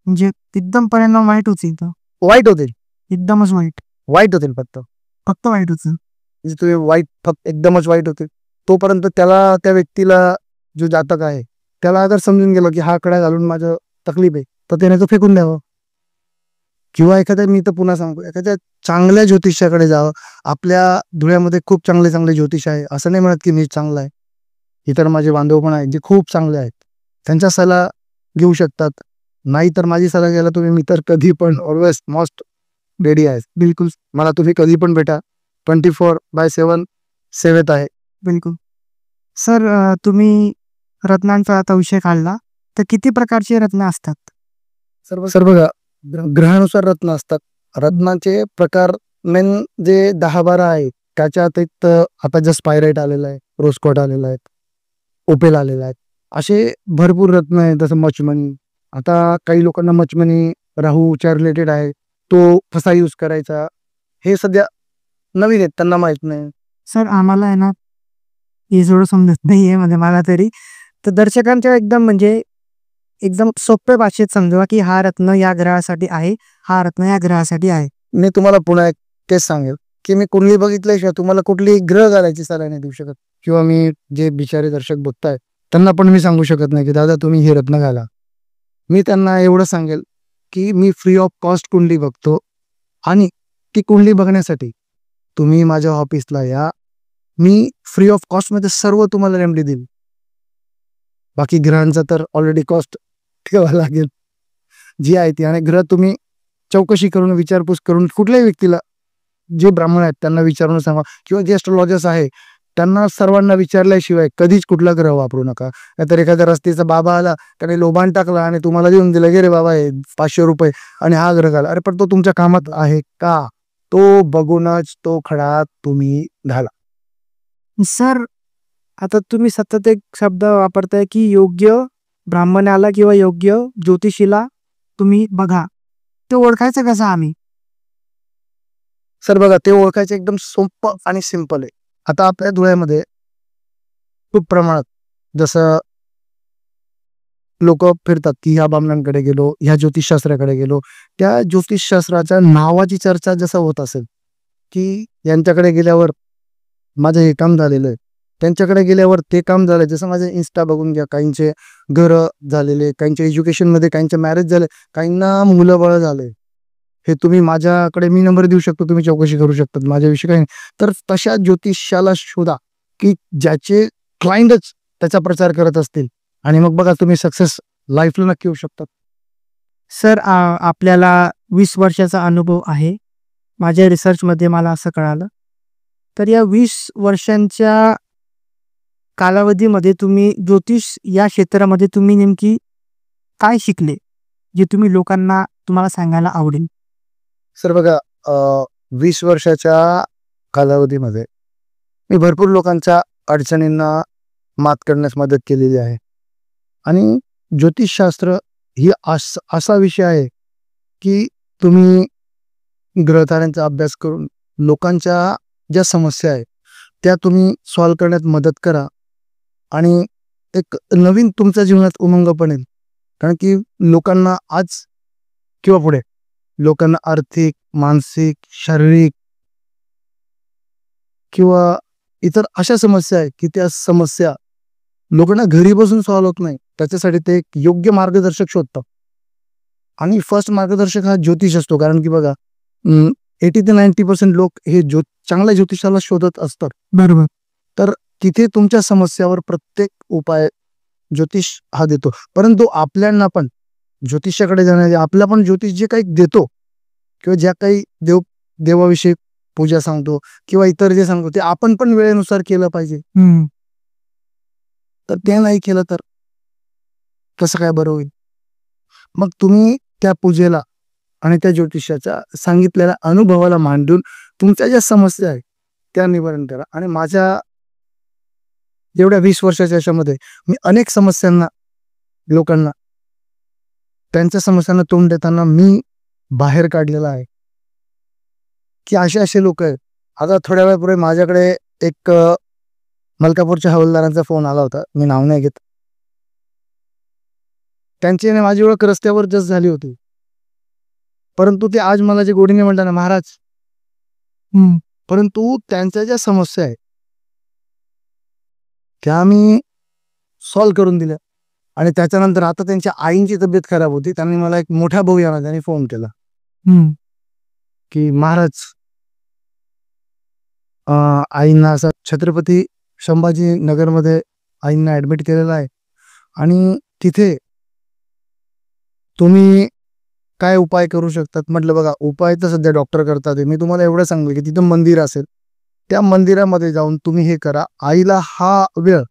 म्हणजे एकदम परिणाम वाईट होतील. वाईट होतील, एकदमच वाईट होतील, फक्त वाईट होतील. म्हणजे तुम्ही वाईट फक्त एकदमच वाईट होतील. तोपर्यंत त्याला, त्या व्यक्तीला जो जातक आहे त्याला अगर समजून गेलं की हा कडा घालून माझं तकलीफ आहे, तर त्याने तो फेकून द्यावं. किंवा एखाद्या, मी तर पुन्हा सांगतो, एखाद्या चांगल्या ज्योतिषाकडे जावं. आपल्या धुळ्यामध्ये खूप चांगले चांगले ज्योतिष आहे, असं नाही म्हणत की मी चांगला आहे, इतर माझे बांधव पण आहेत जे खूप चांगले आहेत, त्यांचा सल्ला घेऊ शकतात. नाही तर माझी सल्ला घ्यायला तुम्ही, मी तर कधी पण ऑलवेज मोस्ट रेडी आहे. बिलकुल, मला तुम्ही कधी पण भेटा, 24/7 सेवेत आहे. बिलकुल. सर तुम्ही रत्नांचा आता विषय काढला, तर किती प्रकारचे रत्न असतात? सर बघा, ग्रहानुसार रत्न असतात. रत्नाचे प्रकार मेन जे 10-12 आहेत, त्याच्यात एक आता जे स्पायराइट आलेला आहे, रोजकोट आलेला आहे, ओपेल आलेला आहे, असे भरपूर रत्न आहेत. जसं मचमणी, आता काही लोकांना मचमणी राहूच्या रिलेटेड आहे, तो कसा यूज करायचा हे सध्या नवीन आहेत, त्यांना माहित नाही. सर आम्हाला आहे ना हे थोडं समजत नाही आहे, म्हणजे मला तरी. तर दर्शकांच्या एकदम सोप्या भाषेत समजवा की हा रत्न या ग्रहासाठी आहे, हा रत्न या ग्रहासाठी आहे. मी तुम्हाला पुन्हा एक तेच सांगेल की मी कुंडली बघितल्याशिवाय तुम्हाला कुठली ग्रह घालायची सल्ला नाही देऊ शकत, किंवा मी जे बिचारे दर्शक बघताय त्यांना पण मी सांगू शकत नाही की दादा तुम्ही हे रत्न घाला. मी त्यांना एवढं सांगेल की मी फ्री ऑफ कॉस्ट कुंडली बघतो, आणि ती कुंडली बघण्यासाठी तुम्ही माझ्या ऑफिसला या, मी फ्री ऑफ कॉस्ट मध्ये सर्व तुम्हाला रेमेडी देईल. बाकी ग्रहांचा तर ऑलरेडी कॉस्ट ठेवावं लागेल जी आहे ती. आणि ग्रह तुम्ही चौकशी करून, विचारपूस करून, कुठल्याही व्यक्तीला, जे ब्राह्मण आहेत त्यांना विचारून सांगा, किंवा जे ॲस्ट्रोलॉजर्स आहे त्यांना सर्वांना विचारल्याशिवाय कधीच कुठला ग्रह वापरू नका. नाहीतर एखाद्या रस्त्याचा बाबा आला, त्याने लोबान टाकला आणि तुम्हाला देऊन दिलं, गे रे बाबा हे 500 रुपये आणि हा ग्रह घाला. अरे पण तो तुमच्या कामात आहे का? तो बघूनच तो खडा तुम्ही घाला. सर आता तुम्ही सतत एक शब्द वापरताय की योग्य ब्राह्मणाला किंवा योग्य ज्योतिषीला तुम्ही बघा, ते ओळखायचं कसं आम्ही? सर बघा, ते ओळखायचं एकदम सोपं आणि सिंपल आहे. आता आपल्या धुळ्यामध्ये खूप प्रमाणात जसं लोक फिरतात की ह्या ब्राह्मणांकडे गेलो, ह्या ज्योतिषशास्त्राकडे गेलो, त्या ज्योतिषशास्त्राच्या नावाची चर्चा जसं होत असेल की यांच्याकडे गेल्यावर माझं हे काम झालेलं आहे, त्यांच्याकडे गेल्यावर ते काम झालंय. जसं माझं इन्स्टा बघून घ्या, काहींचे घर झालेले, काहींच्या एज्युकेशनमध्ये, काहींचे मॅरेज झाले, काहींना मुलं बाळ झाले. हे तुम्ही माझ्याकडे, मी नंबर देऊ शकतो, तुम्ही चौकशी करू शकतात, माझ्याविषयी काही नाही. तर तशा ज्योतिषाला शोधा की ज्याचे क्लायंटच त्याचा प्रचार करत असतील, आणि मग बघा तुम्ही सक्सेस लाईफला नक्की होऊ शकतात. सर आपल्याला 20 वर्षाचा अनुभव आहे, माझ्या रिसर्चमध्ये मला असं कळालं. तर या 20 वर्षांच्या कालावधीमध्ये तुम्ही ज्योतिष या क्षेत्रामध्ये तुम्ही नेमकी काय शिकले, जे तुम्ही लोकांना तुम्हाला सांगायला आवडेल? सर बघा, 20 वर्षाच्या कालावधीमध्ये मी भरपूर लोकांच्या अडचणींना मात करण्यास मदत केलेली आहे. आणि ज्योतिषशास्त्र ही असा विषय आहे की तुम्ही ग्रहताऱ्यांचा अभ्यास करून लोकांच्या ज्या समस्या आहेत त्या तुम्ही सॉल्व्ह करण्यात मदत करा आणि एक नवीन तुमच्या जीवनात उमंग पण येईल. कारण की लोकांना आज किंवा पुढे लोकांना आर्थिक, मानसिक, शारीरिक किंवा इतर अशा समस्या आहेत की त्या समस्या लोकांना घरी बसून सॉल्व्ह होत नाही. त्याच्यासाठी ते एक योग्य मार्गदर्शक शोधतात आणि फर्स्ट मार्गदर्शक हा ज्योतिष असतो. कारण की बघा 80 ते 90% लोक हे चांगल्या ज्योतिषाला शोधत असतात. बरोबर. तर तिथे तुमच्या समस्यावर प्रत्येक उपाय ज्योतिष हा देतो. परंतु आपल्याला पण ज्योतिषाकडे जाण्याचे आपला पण ज्योतिष जे काही देतो किंवा ज्या काही देवाविषयी पूजा सांगतो किंवा इतर जे सांगतो ते आपण पण वेळेनुसार केलं पाहिजे. तर ते नाही केलं तर कसं काय बरं होईल. मग तुम्ही त्या पूजेला आणि त्या ज्योतिषाच्या सांगितलेल्या अनुभवाला मांडून तुमच्या ज्या समस्या आहेत त्या निवारण करा. आणि माझ्या एवढ्या 20 वर्षाच्या याच्यामध्ये मी अनेक समस्यांना लोकांना त्यांच्या समस्यांना तोंड देताना मी बाहेर काढलेला आहे की असे लोक आहेत. आता थोड्या वेळापूर्वी माझ्याकडे एक मलकापूरच्या हवालदारांचा फोन आला होता. मी नाव नाही घेत. त्यांची माझी ओळख रस्त्यावर जस्ट झाली होती. परंतु ते आज मला जे गोडीने म्हणतात ना महाराज, परंतु त्यांच्या ज्या समस्या आहेत त्या मी सॉल्व्ह करून दिल्या. आणि त्याच्यानंतर आता त्यांच्या आईंची तब्येत खराब होती. त्यांनी मला एक मोठा भाऊ याला त्यांनी फोन केला की महाराज आईंना असं छत्रपती संभाजी नगरमध्ये आईंना ऍडमिट केलेलं आहे आणि तिथे तुम्ही काय उपाय करू शकतात. म्हटलं बघा उपाय तर सध्या डॉक्टर करतात. मी तुम्हाला एवढं सांगेल की तिथं मंदिर असेल त्या मंदिरामध्ये जाऊन तुम्ही हे करा. आईला हा वेळ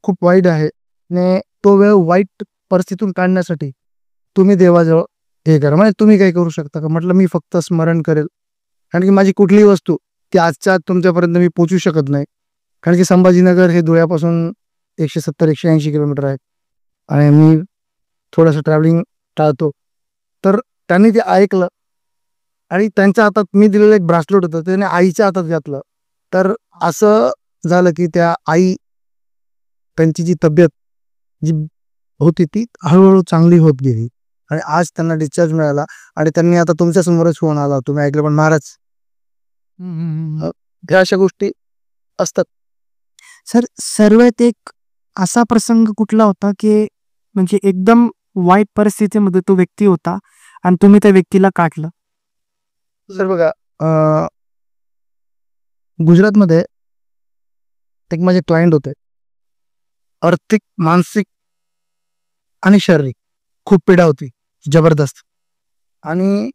खूप वाईट आहे आणि तो वेळ वाईट परिस्थितीतून काढण्यासाठी तुम्ही देवाजवळ हे करा. म्हणजे तुम्ही काय करू शकता का. म्हटलं मी फक्त स्मरण करेल. कारण की माझी कुठलीही वस्तू ती आजच्या आज तुमच्यापर्यंत मी पोचू शकत नाही. कारण की संभाजीनगर हे धुळ्यापासून 170-180 किलोमीटर आहे आणि मी थोडंसं ट्रॅव्हलिंग टाळतो. तर त्यांनी ते ऐकलं आणि त्यांच्या हातात मी दिलेलं एक ब्रासलेट होतं त्याने आईच्या हातात घातलं. तर असं झालं की त्या आई त्यांची जी तब्येत जी होती ती हळूहळू चांगली होत गेली आणि आज त्यांना डिस्चार्ज मिळाला. आणि त्यांनी आता तुमच्या समोरच फोन आला. तुम्ही ऐकलं पण महाराज ह्या अशा गोष्टी असतात. सर सर्वात एक असा प्रसंग कुठला होता की म्हणजे एकदम वाईट परिस्थितीमध्ये तो व्यक्ती होता आणि तुम्ही त्या व्यक्तीला काढलं. सर बघा गुजरातमध्ये एक माझे क्लायंट होते. आर्थिक, मानसिक आणि शारीरिक खूप पीडा होती जबरदस्त. आणि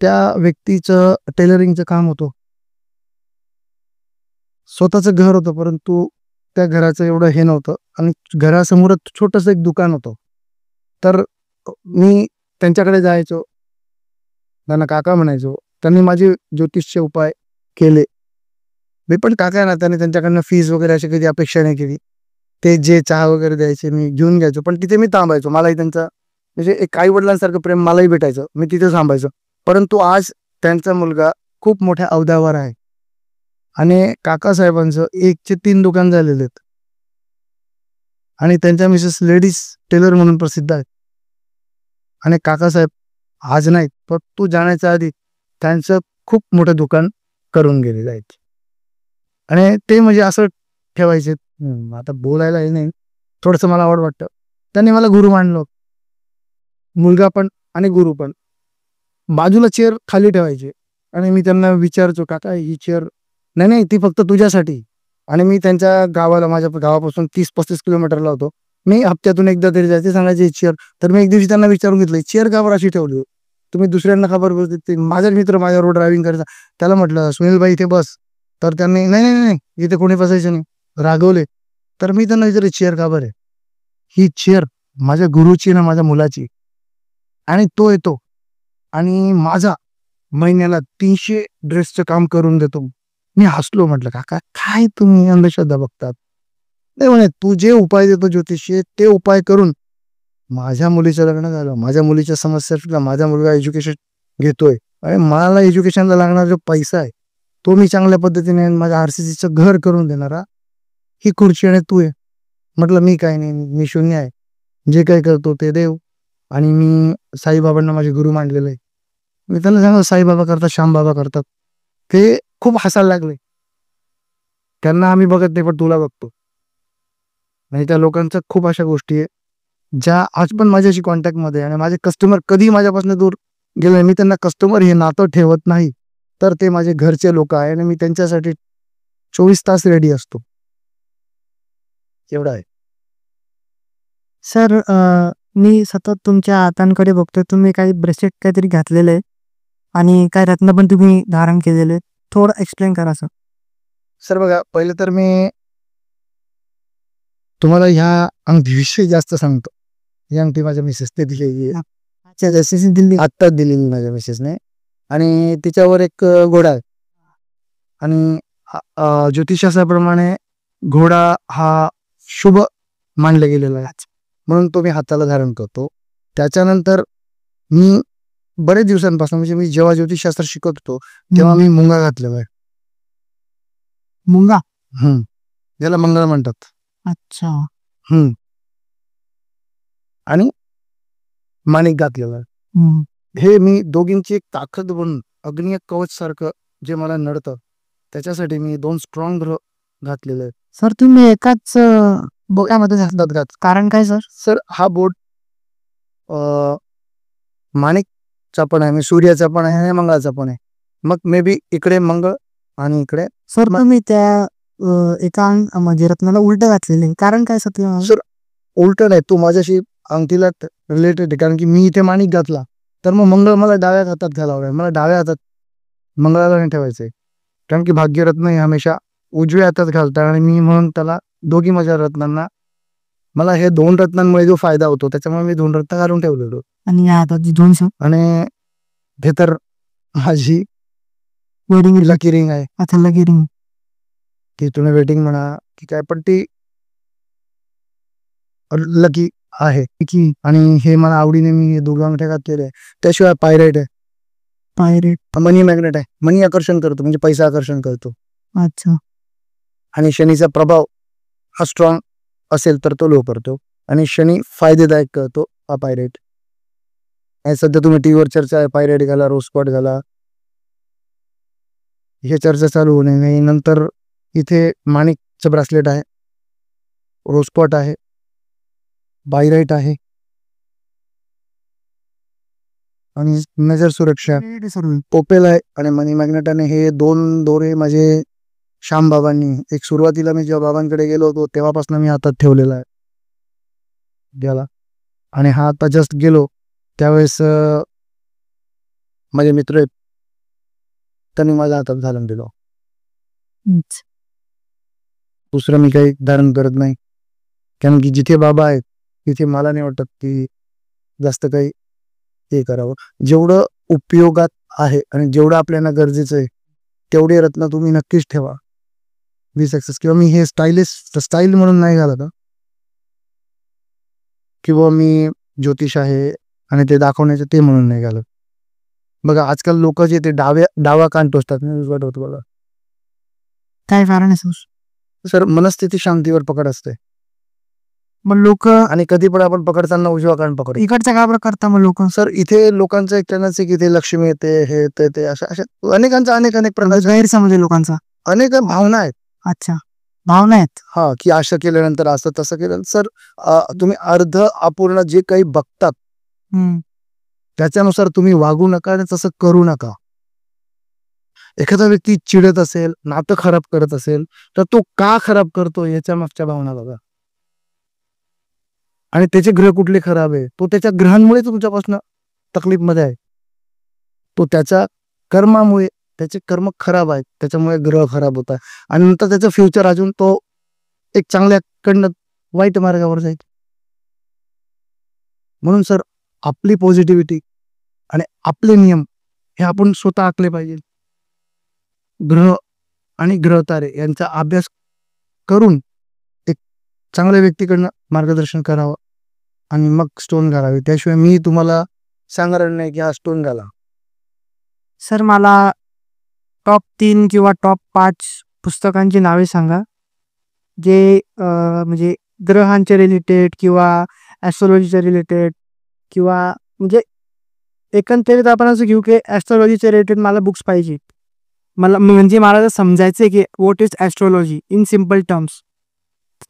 त्या व्यक्तीचं टेलरिंगचं काम होतं. स्वतःचं घर होतं परंतु त्या घराचं एवढं हे नव्हतं आणि घरासमोरच छोटंसं एक दुकान होतं. तर मी त्यांच्याकडे जायचो, त्यांना काका म्हणायचो. त्यांनी माझे ज्योतिषचे उपाय केले. मी पण काका ना त्याने त्यांच्याकडनं फीस वगैरे अशी कधी अपेक्षा नाही केली. ते जे चहा वगैरे द्यायचे मी घेऊन घ्यायचो. पण तिथे मी थांबायचो. मलाही त्यांचा म्हणजे एक आई वडिलांसारखं प्रेम मलाही भेटायचं. मी तिथे थांबायचो. परंतु आज त्यांचा मुलगा खूप मोठ्या अहद्यावर आहे आणि काकासाहेबांचं 1चे 3 दुकान झालेले आहेत आणि त्यांच्या मिसेस लेडीज टेलर म्हणून प्रसिद्ध आहेत. आणि काकासाहेब आज नाहीत पण तू जाण्याच्या आधी त्यांचं खूप मोठं दुकान करून गेलेलं आहे. आणि ते म्हणजे असं ठेवायचे. आता बोलायला हे नाही, थोडंसं मला आवड वाटतं. त्यांनी मला गुरु मानलं. मुलगा पण आणि गुरु पण. बाजूला चेअर खाली ठेवायचे आणि मी त्यांना विचारतो काका ही चेअर नाही ती फक्त तुझ्यासाठी. आणि मी त्यांच्या गावाला माझ्या गावापासून 30-35 किलोमीटरला होतो. मी हप्त्यातून एकदा तरी जायचे सांगायचे चेअर. तर मी एक दिवशी त्यांना विचारून घेतलं चेअर का बरं अशी ठेवली. तुम्ही दुसऱ्यांना खबर बोलते. माझाच मित्र माझ्यावर ड्रायव्हिंग करायचा. त्याला म्हटलं सुनीलबाई इथे बस. तर त्यांनी नाही इथे कोणी बसायचं नाही रागवले. तर मी त्यांना विचारले चेअर का बरं. ही चेअर माझ्या गुरुची ना माझ्या मुलाची. आणि तो येतो आणि माझा महिन्याला 300 ड्रेसचं काम करून देतो. मी हसलो, म्हटलं काका काय तुम्ही अंधश्रद्धा बघतात? नाही म्हणे, तू जे उपाय देतो ज्योतिषी ते उपाय करून माझ्या मुलीचं लग्न झालं, माझ्या मुलीच्या समस्या सुटल्या, माझा मुलगा एज्युकेशन घेतोय. अरे मला एज्युकेशनला लागणारा जो पैसा आहे तो मी चांगल्या पद्धतीने माझ्या RCCचं घर करून देणारा ही खुर्ची आणि तू आहे. म्हटलं मी काय नाही, मी शून्य आहे. जे काही करतो ते देव. आणि मी साईबाबांना माझे गुरु मानलेलं आहे. मी त्यांना सांगितलं साईबाबा करतात, श्यामबाबा करतात. ते खूप हसायला लागले. त्यांना आम्ही बघत नाही पण तुला बघतो. आणि त्या लोकांच्या खूप अशा गोष्टी आहे ज्या आज पण माझ्याशी कॉन्टॅक्टमध्ये आहे. आणि माझे कस्टमर कधी माझ्यापासून दूर गेले, मी त्यांना कस्टमर हे नातं ठेवत नाही, तर ते माझे घरचे लोक आहे आणि मी त्यांच्यासाठी 24 तास रेडी असतो. एवढं आहे. सर, मी सतत तुमच्या हातांकडे बघतोय, तुम्ही काही ब्रेसलेट काहीतरी घातलेलं आहे आणि काही रत्न पण तुम्ही धारण केलेले. थोडं एक्सप्लेन करा सर. सर बघा, पहिले तर मी तुम्हाला ह्या अंगठीविषयी जास्त सांगतो. ही अंगठी माझ्या मिसेसने दिलेली आहे. अच्छा, जशी दिल्ली. आत्ताच दिलेली माझ्या मिसेसने. आणि तिच्यावर एक घोडा आहे. आणि ज्योतिषशास्त्राप्रमाणे घोडा हा शुभ मानला गेलेला आहे, म्हणून तो मी हाताला धारण करतो. त्याच्यानंतर मी बरेच दिवसांपासून, म्हणजे मी जेव्हा ज्योतिषशास्त्र शिकत होतो तेव्हा मी मुंगा घातलेला आहे. मुंगा? ज्याला मंगळ म्हणतात. अच्छा. आणि माणिक घातलेला आहे. हे मी दोघींची एक ताकद बनून अग्निय कवच सारखं जे मला नडतं त्याच्यासाठी मी 2 स्ट्रॉंग ग्रह घातलेले आहेत. सर, तुम्ही एकाच बोटामध्ये घातलात, कारण काय सर? सर हा बोट माणिकचा पण आहे, सूर्याचा पण आहे आणि मंगळाचा पण आहे. मग मे बी इकडे मंगळ आणि इकडे. सर तुम्ही त्या एका म्हणजे रत्नाला उलट घातलेले, कारण काय सर? सर उलट नाही, तू माझ्याशी अंगठीला रिलेटेड आहे. कारण की मी इथे माणिक घातला तर मग मंगळ मला डाव्या हातात घालावं लागेल. मला डाव्या हातात मंगळाला नाही ठेवायचंय, कारण की भाग्यरत्न हे हमेशा उजव्या हातात घालतात. आणि मी म्हणून त्याला दोघी माझ्या रत्नांना, मला हे 2 रत्नांमुळे जो फायदा होतो त्याच्यामुळे मी 2 रत्न घालून ठेवलेलो. आणि या हाताची 2 सर. आणि हे तर माझी वेडिंग लकी रिंग आहे. अच्छा, लकी रिंग. की तुम्ही वेटिंग म्हणा की काय, पण ती लकी आहे. आणि हे मला आवडीने मी 2 अंगठ्या घातलेले आहे. त्याशिवाय पायरेट आहे. पायरेट मनी मॅग्नेट आहे. मनी आकर्षण करतो, म्हणजे पैसा आकर्षण करतो. अच्छा. आणि शनीचा प्रभाव हा स्ट्रॉंग असेल तर तो लो करतो, आणि शनी फायदेदायक करतो हा पायरेट. सध्या तुम्ही टीव्हीवर चर्चा आहे, पायरेट घाला, रोजस्पॉट घाला, हे चर्चा चालू होणे नाही. नंतर इथे माणिकचं ब्रासलेट आहे, रोजस्पॉट आहे, बायराईट आहे आणि नजर सुरक्षा पोपेल आहे आणि मनी मॅग्नेट. आणि हे 2 दोरे माझे श्यामबाबांनी, एक सुरुवातीला मी जेव्हा बाबांकडे गेलो होतो तेव्हापासून मी हातात ठेवलेला आहे द्याला. आणि हा आता जस्ट गेलो त्यावेळेस माझे मित्र आहेत त्यांनी माझ्या हातात घालून दिलो. दुसरं मी काही धारण करत नाही, कारण की जिथे बाबा आहेत तिथे मला नाही वाटत की जास्त काही हे करावं. जेवढं उपयोगात आहे आणि जेवढं आपल्याला गरजेचं आहे तेवढे रत्न तुम्ही नक्कीच ठेवा. बी सक्सेस. किंवा मी हे स्टाईल म्हणून नाही घालत, किंवा मी ज्योतिष आहे आणि ते दाखवण्याचे ते म्हणून नाही घालत. बघा आजकाल लोक जे ते डावा कान टोचतात बघा, काय कारण आहे सर? मनस्थिती शांतीवर पकड असते. मग लोक, आणि कधी पण आपण पकडताना उजवा कान पकड. इकडचा का बरं करता मग लोक? सर इथे लोकांचं एक टेंडन्सी की ते लक्ष्मी येते, हे ते अशा अनेकांचा अनेक प्रकार, गैरसमज आहे लोकांचा, अनेक भावना आहेत. अच्छा, भावना आहेत. हा, की असं केल्यानंतर असं, तसं केलं. सर तुम्ही अर्ध अपूर्ण जे काही बघतात त्याच्यानुसार तुम्ही वागू नका आणि तसं करू नका. एखादा व्यक्ती चिडत असेल, नातं खराब करत असेल, तर तो का खराब करतो याच्या मागच्या भावना बघा. आणि त्याचे ग्रह कुठले खराब आहे, तो त्याच्या ग्रहांमुळे तुमच्यापासून तकलीफ मध्ये आहे. तो त्याच्या कर्मामुळे, त्याचे कर्म खराब आहेत त्याच्यामुळे ग्रह खराब होत आहे. आणि नंतर त्याचं फ्युचर अजून तो एक चांगल्याकडनं वाईट मार्गावर जाईल. म्हणून सर आपली पॉझिटिव्हिटी आणि आपले नियम हे आपण स्वतः आखले पाहिजे. ग्रह आणि ग्रहतारे यांचा अभ्यास करून एक चांगल्या व्यक्तीकडनं मार्गदर्शन करावं आणि मग स्टोन घालावे. त्याशिवाय मी तुम्हाला सांगणार नाही की हा स्टोन घाला. सर मला टॉप 3 किंवा टॉप 5 पुस्तकांची नावे सांगा जे म्हणजे ग्रहांचे रिलेटेड किंवा ॲस्ट्रॉलॉजीच्या रिलेटेड किंवा म्हणजे एकंदरीत आपण असं घेऊ की ॲस्ट्रॉलॉजीच्या रिलेटेड मला बुक्स पाहिजे. म्हणजे मला जर समजायचं आहे की what is astrology in simple terms.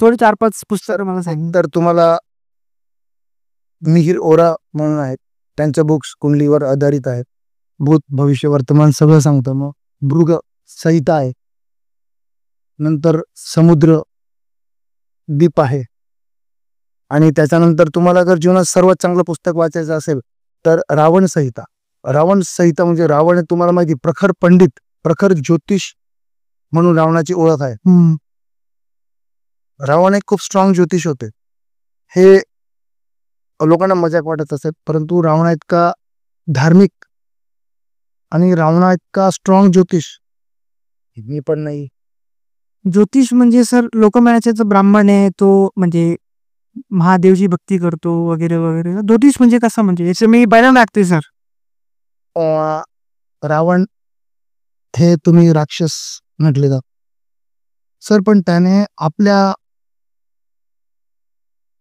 थोडे 4-5 पुस्तकं मला सांग. तर तुम्हाला मिहिर ओरा म्हणून आहेत, त्यांच्या बुक्स कुंडलीवर आधारित आहेत. भूत भविष्य वर्तमान सगळं सांगतं. मग भृग संहिता आहे, नंतर समुद्र दीप आहे, आणि त्याच्यानंतर तुम्हाला जर जीवनात सर्वात चांगलं पुस्तक वाचायचं असेल तर रावण संहिता. रावण संहिता म्हणजे रावण तुम्हाला माहिती प्रखर पंडित, प्रखर ज्योतिष म्हणून रावणाची ओळख आहे. रावण एक खूप स्ट्रॉंग ज्योतिष होते. हे लोकांना मजाक वाटत असेल, परंतु रावणा इतका धार्मिक आणि रावणा इतका स्ट्रॉंग ज्योतिष मी पण नाही. ज्योतिष म्हणजे सर लोक म्हणायचे ब्राह्मण आहे तो म्हणजे महादेवची भक्ती करतो वगैरे वगैरे. ज्योतिष म्हणजे कसं म्हणजे याचं मी पहिल्यांदा ऐकतोय सर. रावण हे तुम्ही राक्षस म्हटले जात सर, पण त्याने आपल्या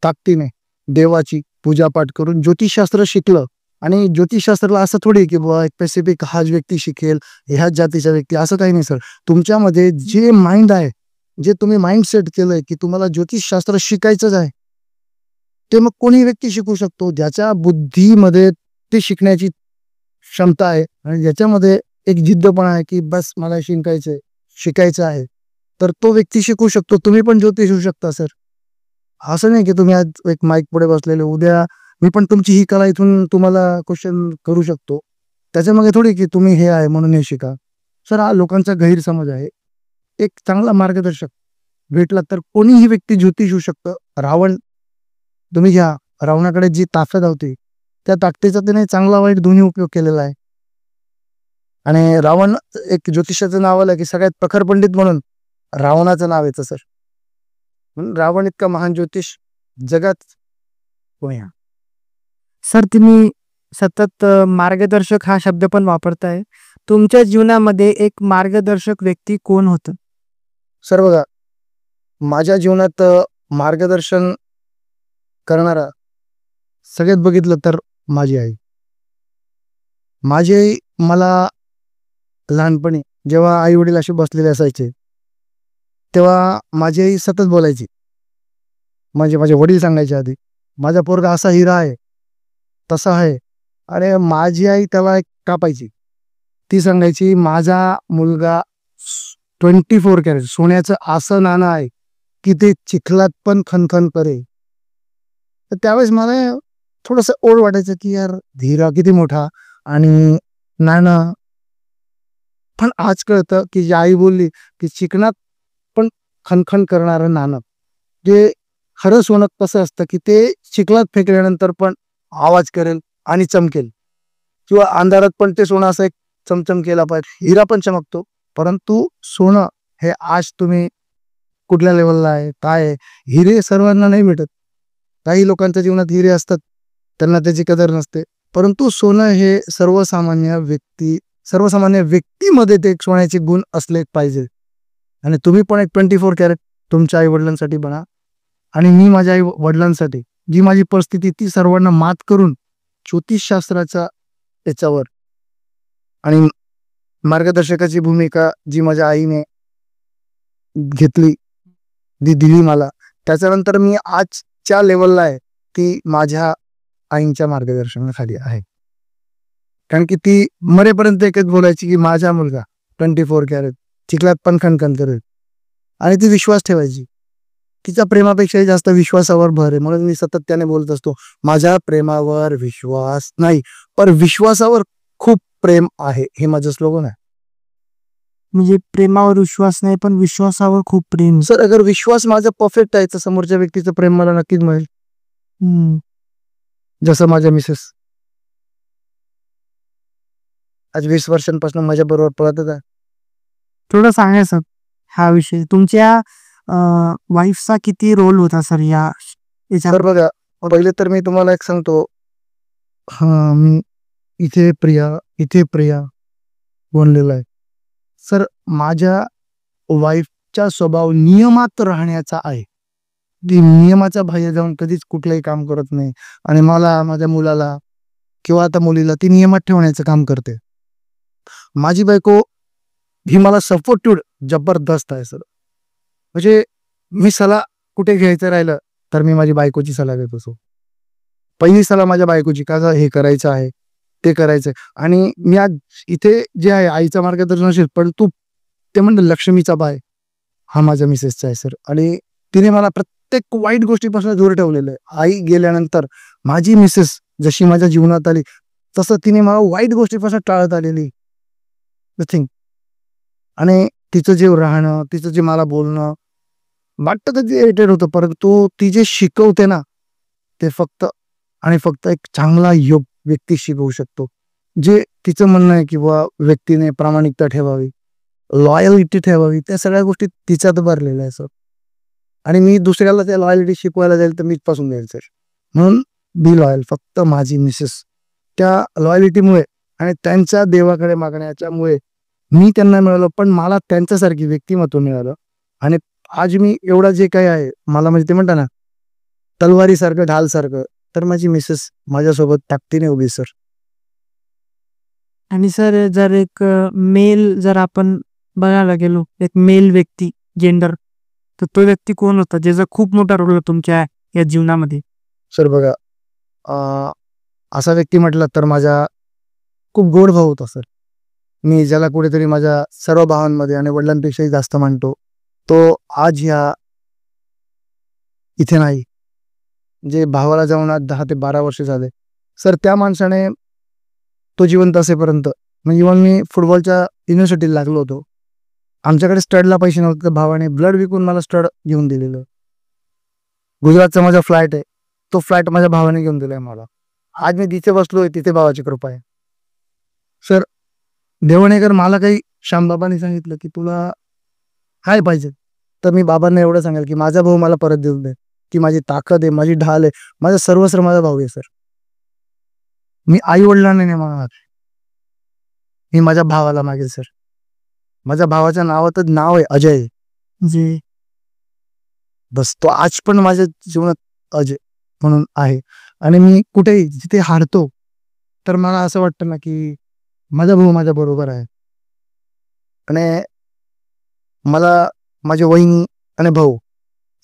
ताकदीने देवाची पूजापाठ करून ज्योतिषशास्त्र शिकलं. आणि ज्योतिषशास्त्राला असं थोडी की बाबा एक स्पेसिफिक हाच व्यक्ती शिकेल, ह्याच जातीचा व्यक्ती, असं काही नाही सर. तुमच्यामध्ये जे माइंड आहे, जे तुम्ही माइंड सेट केलंय की तुम्हाला ज्योतिषशास्त्र शिकायचंच आहे, ते मग कोणी व्यक्ती शिकू शकतो. ज्याच्या बुद्धीमध्ये ते शिकण्याची क्षमता आहे आणि ज्याच्यामध्ये एक जिद्दपणा आहे की बस मला शिकायचं आहे, तर तो व्यक्ती शिकू शकतो. तुम्ही पण ज्योतिष होऊ शकता सर. असं नाही की तुम्ही आज एक माईक पुढे बसलेले, उद्या मी पण तुमची ही कला इथून तुम्हाला क्वेश्चन करू शकतो. त्याच्यामागे थोडी की तुम्ही हे आहे म्हणून हे शिका. सर हा लोकांचा गैरसमज आहे. एक चांगला मार्गदर्शक भेटला तर कोणीही व्यक्ती ज्योतिष होऊ शकतं. रावण तुम्ही घ्या, रावणाकडे जी ताकद होती त्या ताकदीचा त्याने चांगला वाईट दोन्ही उपयोग केलेला आहे. आणि रावण एक ज्योतिषाचं नाव आलं की सगळ्यात प्रखर पंडित म्हणून रावणाचं नाव येतं सर. म्हणून रावण इतका महान ज्योतिष जगात कोणी. सर तुम्ही सतत मार्गदर्शक हा शब्द पण वापरताय. तुमच्या जीवनामध्ये एक मार्गदर्शक व्यक्ती कोण होतं? सर बघा, माझ्या जीवनात मार्गदर्शन करणारा सगळ्यात बघितलं तर माझी आई. माझी आई मला लहानपणी जेव्हा आई वडील असे बसलेले असायचे तेव्हा माझी आई सतत बोलायची. म्हणजे माझे वडील सांगायचे आधी माझा पोरगा असा हिरा आहे, तसा आहे. अरे माझी आई त्याला एक कापायची. ती सांगायची माझा मुलगा 24 कॅरेट सोन्याचं असं नाणं आहे की ते चिखलात पण खनखन करे. तर त्यावेळेस मला थोडंसं ओढ वाटायचं की यार हिरा किती मोठा आणि नाणं. पण आज कळतं की जी आई बोलली की चिकनात पण खनखन करणारं नाणं जे खरं सोनं कसं असतं की ते चिखलात फेकल्यानंतर पण आवाज करेल आणि चमकेल, किंवा अंधारात पण ते सोनं असं एक चमचम केला पाहिजे. हिरा पण चमकतो, परंतु सोनं हे आज तुम्ही कुठल्या लेवलला आहे काय आहे, हिरे सर्वांना नाही भेटत. काही लोकांच्या जीवनात हिरे असतात, त्यांना त्याची कदर नसते. परंतु सोनं हे सर्वसामान्य व्यक्तीमध्ये ते एक सोन्याचे गुण असले पाहिजे. आणि तुम्ही पण एक 24 कॅरेट तुमच्या आई वडिलांसाठी बना. आणि मी माझ्या आई वडिलांसाठी जी माझी परिस्थिती ती सर्वांना मात करून ज्योतिषशास्त्राचा त्याच्यावर आणि मार्गदर्शकाची भूमिका जी माझ्या आईने घेतली, ती दिली मला, त्याच्यानंतर मी आजच्या लेवलला आहे ती माझ्या आईंच्या मार्गदर्शनाखाली आहे. कारण की ती मरेपर्यंत एकच बोलायची की माझा मुलगा 24 कॅरेट चिखलात पण खणखण करेल. आणि ती विश्वास ठेवायची. तिच्या प्रेमापेक्षाही जास्त विश्वासावर भर आहे. म्हणून मी सतत त्याने बोलत असतो माझ्या प्रेमावर विश्वास नाही पण विश्वासावर खूप प्रेम आहे. हे माझं स्लोगन आहे. म्हणजे प्रेमावर विश्वास नाही पण विश्वासावर खूप प्रेम. सर अगर विश्वास माझा परफेक्ट आहे तर समोरच्या व्यक्तीचं प्रेम मला नक्कीच मिळेल. जसं माझ्या मिसेस आज 20 वर्षांपासून माझ्या बरोबर पळतच आहे. थोडं सांगा सर हा विषय. तुमच्या वाईफचा किती रोल होता सर या याच्यात? तर बघा, पहिले तर मी तुम्हाला एक सांगतो, हा मी इथे प्रिया बोललेला आहे. सर माझ्या वाईफचा स्वभाव नियमात राहण्याचा आहे. ती नियमाच्या बाहेर जाऊन कधीच कुठलंही काम करत नाही आणि मला, माझ्या मुलाला किंवा आता मुलीला ती नियमात ठेवण्याचं काम करते. माझी बायको ही मला सपोर्टिव्ह जबरदस्त आहे सर. म्हणजे मी सलाह कुठे घ्यायचं राहिलं तर मी माझी बायकोची सलाह घेत असो. पहिली सलाह माझ्या बायकोची, का गं हे करायचं आहे, ते करायचं आहे. आणि मी आज इथे जे आहे आईचा मार्गदर्शन असेल, पण तू ते म्हणलं लक्ष्मीचा बाय हा माझ्या मिसेसचा आहे सर. आणि तिने मला प्रत्येक वाईट गोष्टीपासून दूर ठेवलेलं आहे. आई गेल्यानंतर माझी मिसेस जशी माझ्या जीवनात आली तसं तिने मला वाईट गोष्टीपासून टाळत आलेली थिंग. आणि तिचं जे राहणं, तिचं जे मला बोलणं वाटतं तर ते इरिटेट होतं, परंतु ती जे शिकवते ना ते फक्त आणि फक्त एक चांगला व्यक्ती शिकवू शकतो. जे तिचं म्हणणं आहे की बुवा व्यक्तीने प्रामाणिकता ठेवावी, लॉयलिटी ठेवावी, त्या सगळ्या गोष्टी तिच्यात भरलेल्या आहे सर. आणि मी दुसऱ्याला त्या लॉयलिटी शिकवायला जाईल तर मीच पासून जाईल सर. म्हणून बी लॉयल. फक्त माझी मिसेस त्या लॉयलिटीमुळे आणि त्यांच्या देवाकडे मागण्याच्यामुळे मी त्यांना मिळालो, पण मला त्यांच्यासारखी व्यक्तिमत्व मिळालं. आणि आज मी एवढा जे काही आहे मला, म्हणजे ते म्हणतात ना तलवारीसारखं, ढालसारखं, तर माझी मिसेस माझ्यासोबत ताकदीने उभी सर. आणि सर जर एक मेल जर आपण बघायला गेलो, एक मेल व्यक्ती जेंडर, तर तो व्यक्ती कोण होता ज्याचा खूप मोठा रोल होता तुमच्या या जीवनामध्ये? सर बघा, असा व्यक्ती म्हटलं तर माझा खूप गोड भाऊ होता सर. मी ज्याला कुठेतरी माझ्या सर्व भावांमध्ये आणि वडिलांपेक्षाही जास्त मानतो, तो आज ह्या इथे नाही. जे भावाला जाऊन आज 10 ते 12 वर्ष झाले सर. त्या माणसाने तो जिवंत असेपर्यंत, म्हणजे इव्हन मी फुटबॉलच्या युनिव्हर्सिटीला लागलो होतो, आमच्याकडे स्टडला पैसे नव्हते, भावाने ब्लड विकून मला स्टड घेऊन दिलेलं. गुजरातचा माझा फ्लाईट आहे, तो फ्लाईट माझ्या भावाने घेऊन दिलाय मला. आज मी जिथे बसलोय तिथे भावाची कृपा आहे सर. देवणेकर मला काही श्यामबाबांनी सांगितलं की तुला काय पाहिजे, तर मी बाबांना एवढं सांगेल की माझा भाऊ मला परत देऊन दे, की माझी ताकद आहे, माझी ढाल आहे, माझं सर्वस्व माझा भाऊ आहे सर. मी आई वडिलांना नाही मागणार, मी माझ्या भावाला मागेल सर. माझ्या भावाच्या नावातच नाव आहे अजय, जे बस तो आज पण माझ्या जीवनात अजय म्हणून आहे. आणि मी कुठेही जिथे हारतो तर मला असं वाटतं ना की माझा भाऊ माझ्या बरोबर आहे. आणि मला माझी वहिनी आणि भाऊ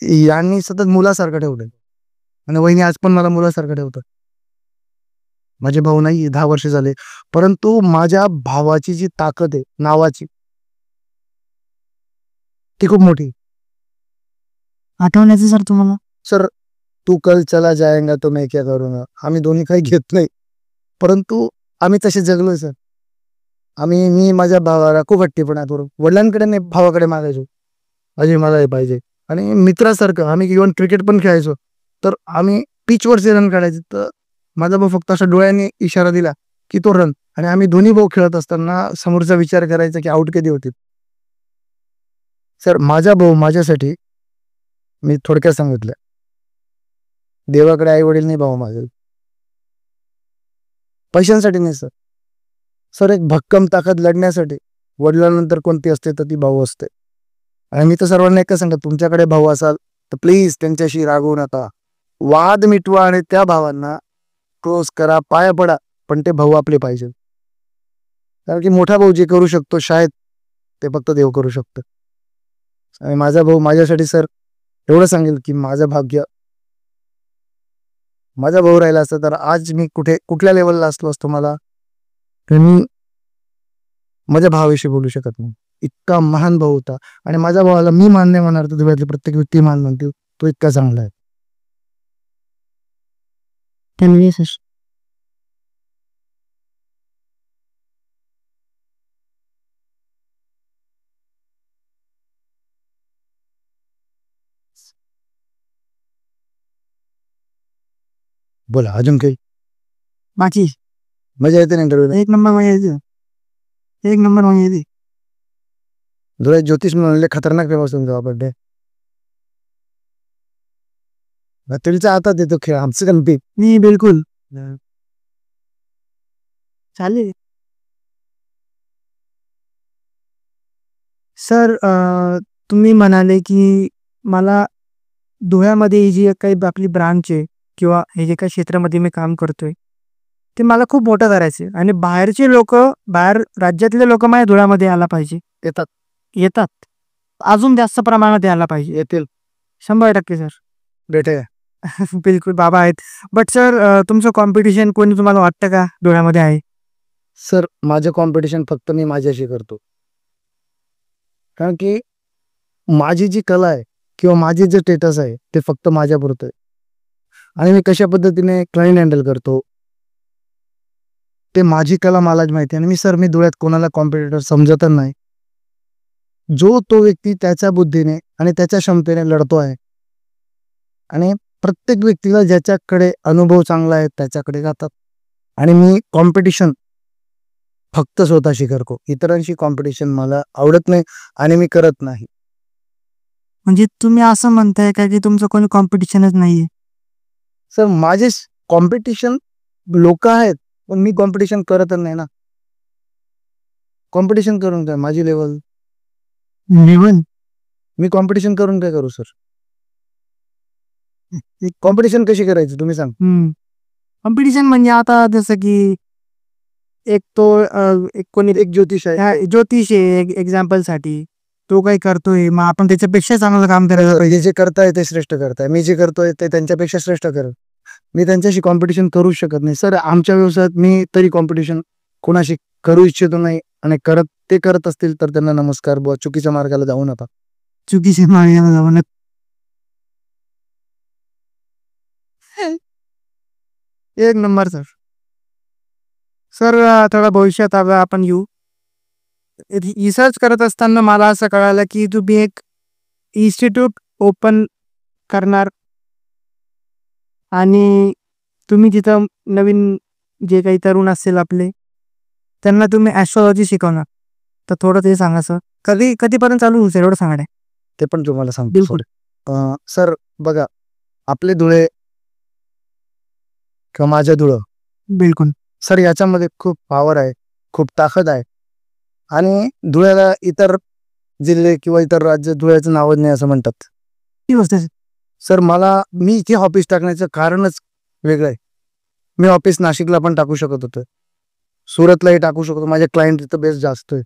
यांनी सतत मुलासारखं ठेवलं आणि वहिनी आज पण मला मुलासारखं ठेवतं. माझे भाऊ नाही 10 वर्ष झाले, परंतु माझ्या भावाची जी ताकद आहे नावाची, ती खूप मोठी. आठवण्याचं सर तुम्हाला? सर तू कल चला जाएगा तो मैं क्या करूंगा, आम्ही दोन्ही काही घेत नाही, परंतु आम्ही तसे जगलोय सर. मी माझ्या भावाला खूप हट्टीपणा करू, वडिलांकडे नाही भावाकडे मागायचो, अजय मला हे पाहिजे. आणि मित्रासारखं आम्ही इव्हन क्रिकेट पण खेळायचो, तर आम्ही पिचवरचे रन काढायचे, तर माझा भाऊ फक्त अशा डोळ्याने इशारा दिला की तो रन, आणि आम्ही दोन्ही भाऊ खेळत असताना समोरचा विचार करायचा की आउट कधी होतील. सर माझा भाऊ माझ्यासाठी, मी थोडक्यात सांगितलं, देवाकडे आई वडील नाही, भाऊ माझे पैशांसाठी नाही सर. सर एक भक्कम ताकद लढण्यासाठी वडिलांनंतर कोणती असते तर ती भाऊ असते. आणि मी तर सर्वांना एकच सांगतो, तुमच्याकडे भाऊ असाल तर प्लीज त्यांच्याशी रागवू नका, वाद मिटवा आणि त्या भावांना क्लोज करा, पाया पडा, पण ते भाऊ आपले पाहिजे. कारण की मोठा भाऊ जे करू शकतो शायद ते फक्त देव करू शकतं. आणि माझा भाऊ माझ्यासाठी सर एवढं सांगेल की माझं भाग्य माझा भाऊ राहिला असता तर आज मी कुठल्या लेवलला असलो असतो मला, तर मी माझ्या भावाविषयी बोलू शकत नाही. इतका महान भाऊ होता. आणि माझ्या भावाला मी मान्य म्हणणार तर दुनियातली प्रत्येक व्यक्ती मान म्हणते तो इतका चांगला आहे. त्यामुळे सर बोला अजून काही बाकी मजा येते ना इंटरव्ह्यूला? एक नंबर म्हणजे एक नंबर म्हणजे ती धुळ्यात ज्योतिष म्हणले खतरनाक फेमस तुमचा बर्थडे. तुमच्या हातात येतो खेळ, आमचं गणपती. मी बिलकुल चालेल. सर तुम्ही म्हणाले की मला धुळ्यामध्ये ही जी काही आपली ब्रांच आहे किंवा हे जे काही क्षेत्रामध्ये मी काम करतोय ते मला खूप मोठं करायचं आहे आणि बाहेरचे लोक, बाहेर राज्यातले लोक माझ्या धुळ्यामध्ये यायला पाहिजे. येतात अजून जास्त प्रमाणात यायला पाहिजे. येतील 100% सर. भेटे. बिलकुल बाबा आहेत. बट सर तुमचं कॉम्पिटिशन कोणी तुम्हाला वाटतं का धुळ्यामध्ये आहे? सर माझं कॉम्पिटिशन फक्त मी माझ्याशी करतो, कारण की माझी जी कला आहे किंवा माझे जे स्टेटस आहे ते फक्त माझ्यापुरतं आहे. आणि मी कशा पद्धतीने क्लायंट हँडल करतो ते माझी कला मलाच माहिती आहे. आणि मी धुळ्यात कोणाला कॉम्पिटिटर समजतच नाही. जो तो व्यक्ती त्याच्या बुद्धीने आणि त्याच्या क्षमतेने लढतो आहे आणि प्रत्येक व्यक्तीला ज्याच्याकडे अनुभव चांगला आहे त्याच्याकडे जातात. आणि मी कॉम्पिटिशन फक्त स्वतःशी करतो, इतरांशी कॉम्पिटिशन मला आवडत नाही आणि मी करत नाही. म्हणजे तुम्ही असं म्हणताय का की तुमचं कोणी कॉम्पिटिशनच नाहीये? सर माझे कॉम्पिटिशन लोक आहेत, पण मी कॉम्पिटिशन करतच नाही ना. कॉम्पिटिशन करून काय माझी लेवल, मी कॉम्पिटिशन करून काय करू सर? कॉम्पिटिशन कशी करायची तुम्ही सांग. कॉम्पिटिशन म्हणजे आता जसं की एक कोणी एक ज्योतिष आहे, ज्योतिष आहे एक्झाम्पल साठी, तो काही करतोय मग आपण त्याच्यापेक्षा चांगलं काम करायचं पाहिजे. जे करताय ते श्रेष्ठ करताय, मी जे करतोय ते त्यांच्यापेक्षा श्रेष्ठ करत. मी त्यांच्याशी कॉम्पिटिशन करू शकत नाही सर. आमच्या व्यवसायात मी तरी कॉम्पिटिशन कोणाशी करू इच्छितो नाही. आणि ते करत असतील तर त्यांना नमस्कार, बुवा चुकीच्या मार्गाला जाऊ नका. चुकीच्या मार्गाला जाऊ नका. एक नंबर सर. सर थोडा भविष्यात आपण येऊ. रिसर्च करत असताना मला असं कळालं की तुम्ही एक इन्स्टिट्यूट ओपन करणार आणि तुम्ही तिथं नवीन जे काही तरुण असतील आपले त्यांना तुम्ही ॲस्ट्रॉलॉजी शिकवणार. तर थोडं ते सांगा सर. कधीपर्यंत चालू होईल एवढं सांगा. ते पण तुम्हाला सांगतो. बिलकुल. सर बघा, आपले धुळे किंवा माझ्या धुळं, बिलकुल सर याच्यामध्ये खूप पॉवर आहे, खूप ताकद आहे. आणि धुळ्याला इतर जिल्हे किंवा इतर राज्य धुळ्याचं नावच नाही असं म्हणतात. ती गोष्ट सर मी इथे ऑफिस टाकण्याचं कारणच वेगळं आहे. मी ऑफिस नाशिकला पण टाकू शकत होतो, सुरतलाही टाकू शकतो, माझे क्लायंट तिथं बेस जास्त आहे,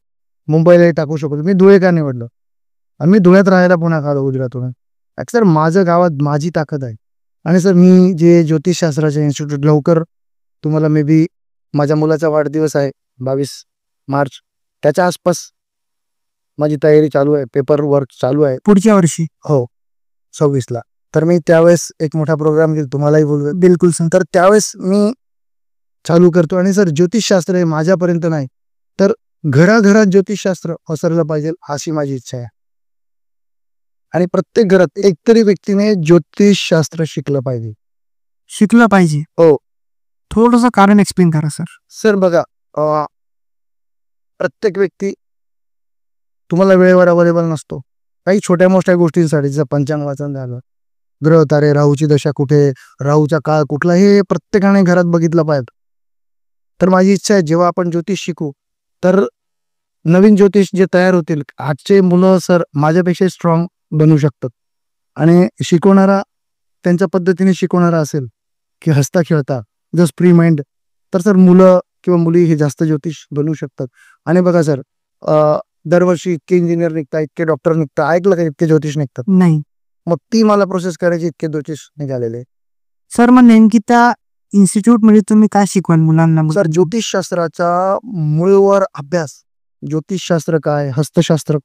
मुंबईलाही टाकू शकतो. मी धुळे का निवडलं? आणि मी धुळ्यात राहायला पुन्हा आलो गुजरातहून. सर माझ्या गावात माझी ताकद आहे. आणि सर मी जे ज्योतिषशास्त्राचे इन्स्टिट्यूट लवकर तुम्हाला मे बी माझ्या मुलाचा वाढदिवस आहे 22 मार्च, त्याच्या आसपास माझी तयारी चालू आहे, पेपर वर्क चालू आहे पुढच्या वर्षी. हो 26ला. तर मी त्यावेळेस एक मोठा प्रोग्राम घेईल, तुम्हालाही बोलवे. बिलकुल सर. तर त्यावेळेस मी चालू करतो. आणि सर ज्योतिषशास्त्र हे माझ्यापर्यंत नाही तर घराघरात ज्योतिषशास्त्र पसरलं पाहिजे अशी माझी इच्छा आहे. आणि प्रत्येक घरात एकतरी व्यक्तीने ज्योतिषशास्त्र शिकलं पाहिजे. हो. थोडंसं कारण एक्सप्लेन करा सर. सर बघा, प्रत्येक व्यक्ती तुम्हाला वेळेवर अवेलेबल नसतो. काही छोट्या मोठ्या गोष्टींसाठी, जसं पंचांग वाचन झालं, ग्रह तारे, राहूची दशा कुठे, राहूचा काळ कुठला, हे प्रत्येकाने घरात बघितलं पाहिजे. तर माझी इच्छा आहे जेव्हा आपण ज्योतिष शिकू तर नवीन ज्योतिष जे तयार होतील, आजचे मुलं सर माझ्यापेक्षा स्ट्रॉंग बनू शकतात. आणि शिकवणारा त्यांच्या पद्धतीने शिकवणारा असेल की हसता खेळता जस्ट फ्री माइंड, तर सर मुलं किंवा मुली हे जास्त ज्योतिष बनवू शकतात. आणि बघा सर, दरवर्षी इतके इंजिनियर निघतात, इतके डॉक्टर निघतात, ऐकलं का इतके ज्योतिष निघतात? नाही. मग ती मला प्रोसेस करायची, इतके ज्योतिष निघालेले. सर मग नेमकी त्या इन्स्टिट्यूट मध्ये तुम्ही काय शिकवाल मुलांना? सर ज्योतिषशास्त्राचा मूळवर अभ्यास, ज्योतिषशास्त्र काय, हस्तशास्त्र,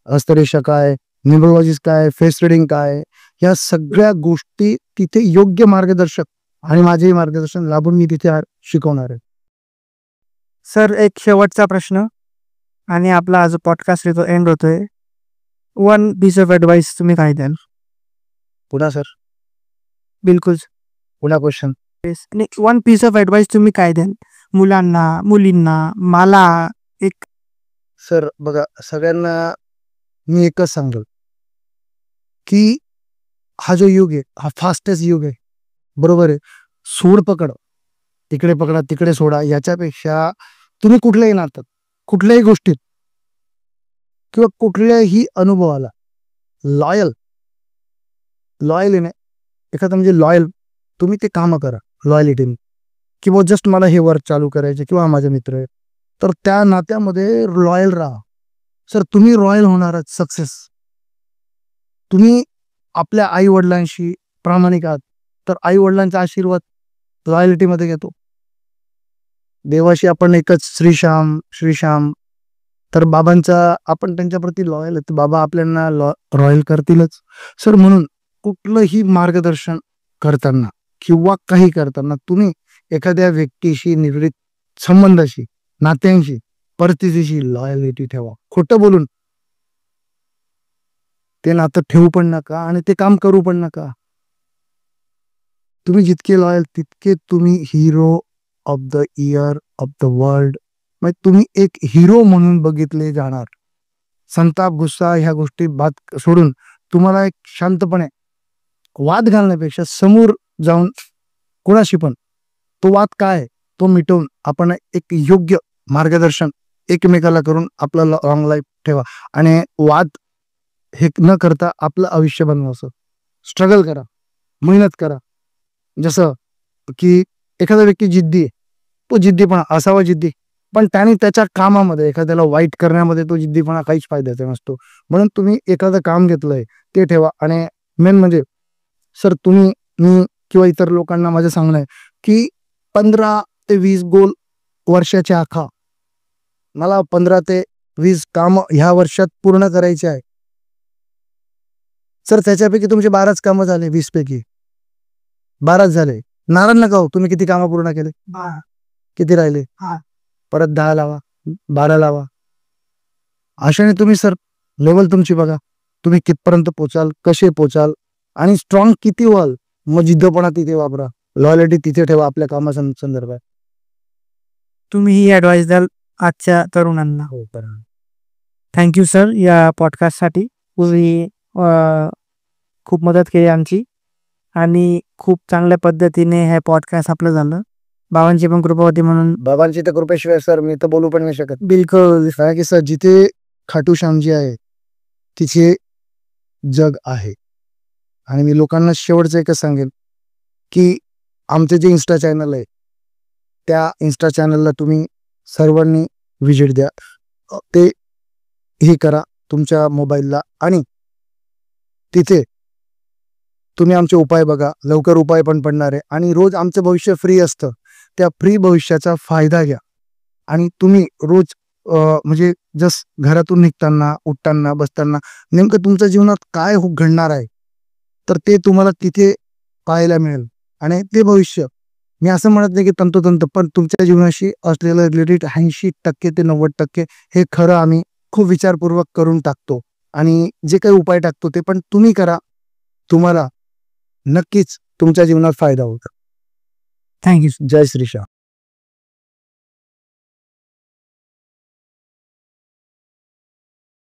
हस्तरेषा काय, न्यूमरोलॉजिस्ट काय, फेस रिडिंग काय, या सगळ्या गोष्टी तिथे योग्य मार्गदर्शक आणि माझेही मार्गदर्शन लाभून मी तिथे शिकवणार आहे. सर एक शेवटचा प्रश्न आणि आपला आज पॉडकास्ट एंड होतोय. 1 piece ऑफ ॲडवाइस तुम्ही काय द्याल? पुन्हा सर, बिलकुल पुन्हा क्वेश्चन. 1 piece ऑफ ॲडवाइस तुम्ही काय द्याल मुलांना, मुलींना, मला? एक सर बघा, सगळ्यांना मी एकच सांगेल की हा जो युग आहे हा फास्टेस्ट युग आहे, बरोबर आहे. सूड पकड, तिकडे पकडा तिकडे सोडा, याच्यापेक्षा तुम्ही कुठल्याही नात्यात, कुठल्याही गोष्टीत किंवा कुठल्याही अनुभवाला लॉयल लॉयल येणे, एखादं म्हणजे लॉयल, तुम्ही ते कामं करा लॉयलिटीने, किंवा जस्ट मला हे वर्क चालू करायचे किंवा माझे मित्र आहे, तर त्या नात्यामध्ये लॉयल राहा. सर तुम्ही रॉयल होणार सक्सेस. तुम्ही आपल्या आई वडिलांशी प्रामाणिक आहात तर आई वडिलांचा आशीर्वाद लॉयलिटीमध्ये घेतो. देवाशी आपण एकच श्रीश्याम श्रीश्याम, तर बाबांचा आपण त्यांच्याप्रती लॉयल आहे, तर बाबा आपल्याला रॉयल करतीलच. सर म्हणून कुठलंही मार्गदर्शन करताना किंवा काही करताना तुम्ही एखाद्या व्यक्तीशी निगडीत संबंधाशी, नात्यांशी, परिस्थितीशी लॉयलिटी ठेवा. खोटं बोलून ते नातं ठेवू पण नका आणि ते काम करू पण नका. तुम्ही जितके लॉयल तितके तुम्ही hero of the year of the world, म्हणजे तुम्ही एक हिरो म्हणून बघितले जाणार. संताप, गुस्सा ह्या गोष्टी बात सोडून तुम्हाला एक शांतपणे वाद घालण्यापेक्षा समोर जाऊन कोणाशी पण तो वाद काय तो मिटवून आपण एक योग्य मार्गदर्शन एकमेकाला करून आपला लॉंग लाईफ ठेवा. आणि वाद हे न करता आपलं आयुष्य बनवायचं. स्ट्रगल करा, मेहनत करा. जसं की एखादा व्यक्ती जिद्दी आहे, तो जिद्दीपणा असावा जिद्दी, पण त्याने त्याच्या कामामध्ये एखाद्याला वाईट करण्यामध्ये तो जिद्दीपणा काहीच फायद्याचा नसतो. म्हणून तुम्ही एखादं काम घेतलंय ते ठेवा. आणि मेन म्हणजे सर तुम्ही, मी किंवा इतर लोकांना माझं सांगणं आहे की 15 ते 20 गोल वर्षाचे आखा. मला 15 ते 20 काम ह्या वर्षात पूर्ण करायचे आहे. सर त्याच्यापैकी तुमचे 12च कामं झाले, 20 पैकी 12च झाले. नाराज नका हो, तुम्ही किती कामं पूर्ण केले, किती राहिले, परत 10 लावा, 12 लावा. अशाने तुम्ही सर लेवल तुमची बघा, तुम्ही कितपर्यंत पोचाल, कसे पोचाल आणि स्ट्रॉंग किती व्हाल. मग जिद्दपणा तिथे वापरा, लॉयलिटी तिथे ठेवा आपल्या कामासंदर्भात. तुम्ही ही ॲडवाईस द्याल आजच्या तरुणांना. हो तर थँक्यू सर या पॉडकास्टसाठी. तुम्ही खूप मदत केली आमची आणि खूप चांगल्या पद्धतीने हे पॉडकास्ट आपलं झालं. बाबांची पण कृपा होती म्हणून. बाबांची तर कृपेशिवाय सर मी तर बोलू पण नाही शकत. बिलकुल. कारण की सर जिथे खाटू श्यामजी आहे तिथे जग आहे. आणि मी लोकांना शेवटचं एकच सांगेन की आमचे जे इन्स्टा चॅनल आहे त्या इन्स्टा चॅनलला तुम्ही सर्वांनी व्हिजिट द्या. ते हे करा तुमच्या मोबाईलला आणि तिथे तुम्ही आमचे उपाय बघा. लवकर उपाय पण पडणार आहे आणि रोज आमचं भविष्य फ्री असतं. त्या फ्री भविष्याचा फायदा घ्या. आणि तुम्ही रोज म्हणजे जस्ट घरातून निघताना, उठताना, बसताना नेमकं तुमच्या जीवनात काय घडणार आहे तर ते तुम्हाला तिथे पाहायला मिळेल. आणि ते भविष्य मी असं म्हणत नाही की तंतोतंत, पण तुमच्या जीवनाशी असलेलं रिलेटेड 80% ते 90% हे खरं आम्ही खूप विचारपूर्वक करून टाकतो. आणि जे काही उपाय टाकतो ते पण तुम्ही करा, तुम्हाला नक्कीच तुमच्या जीवनात फायदा होतो. थँक्यू. जय श्री श्याम.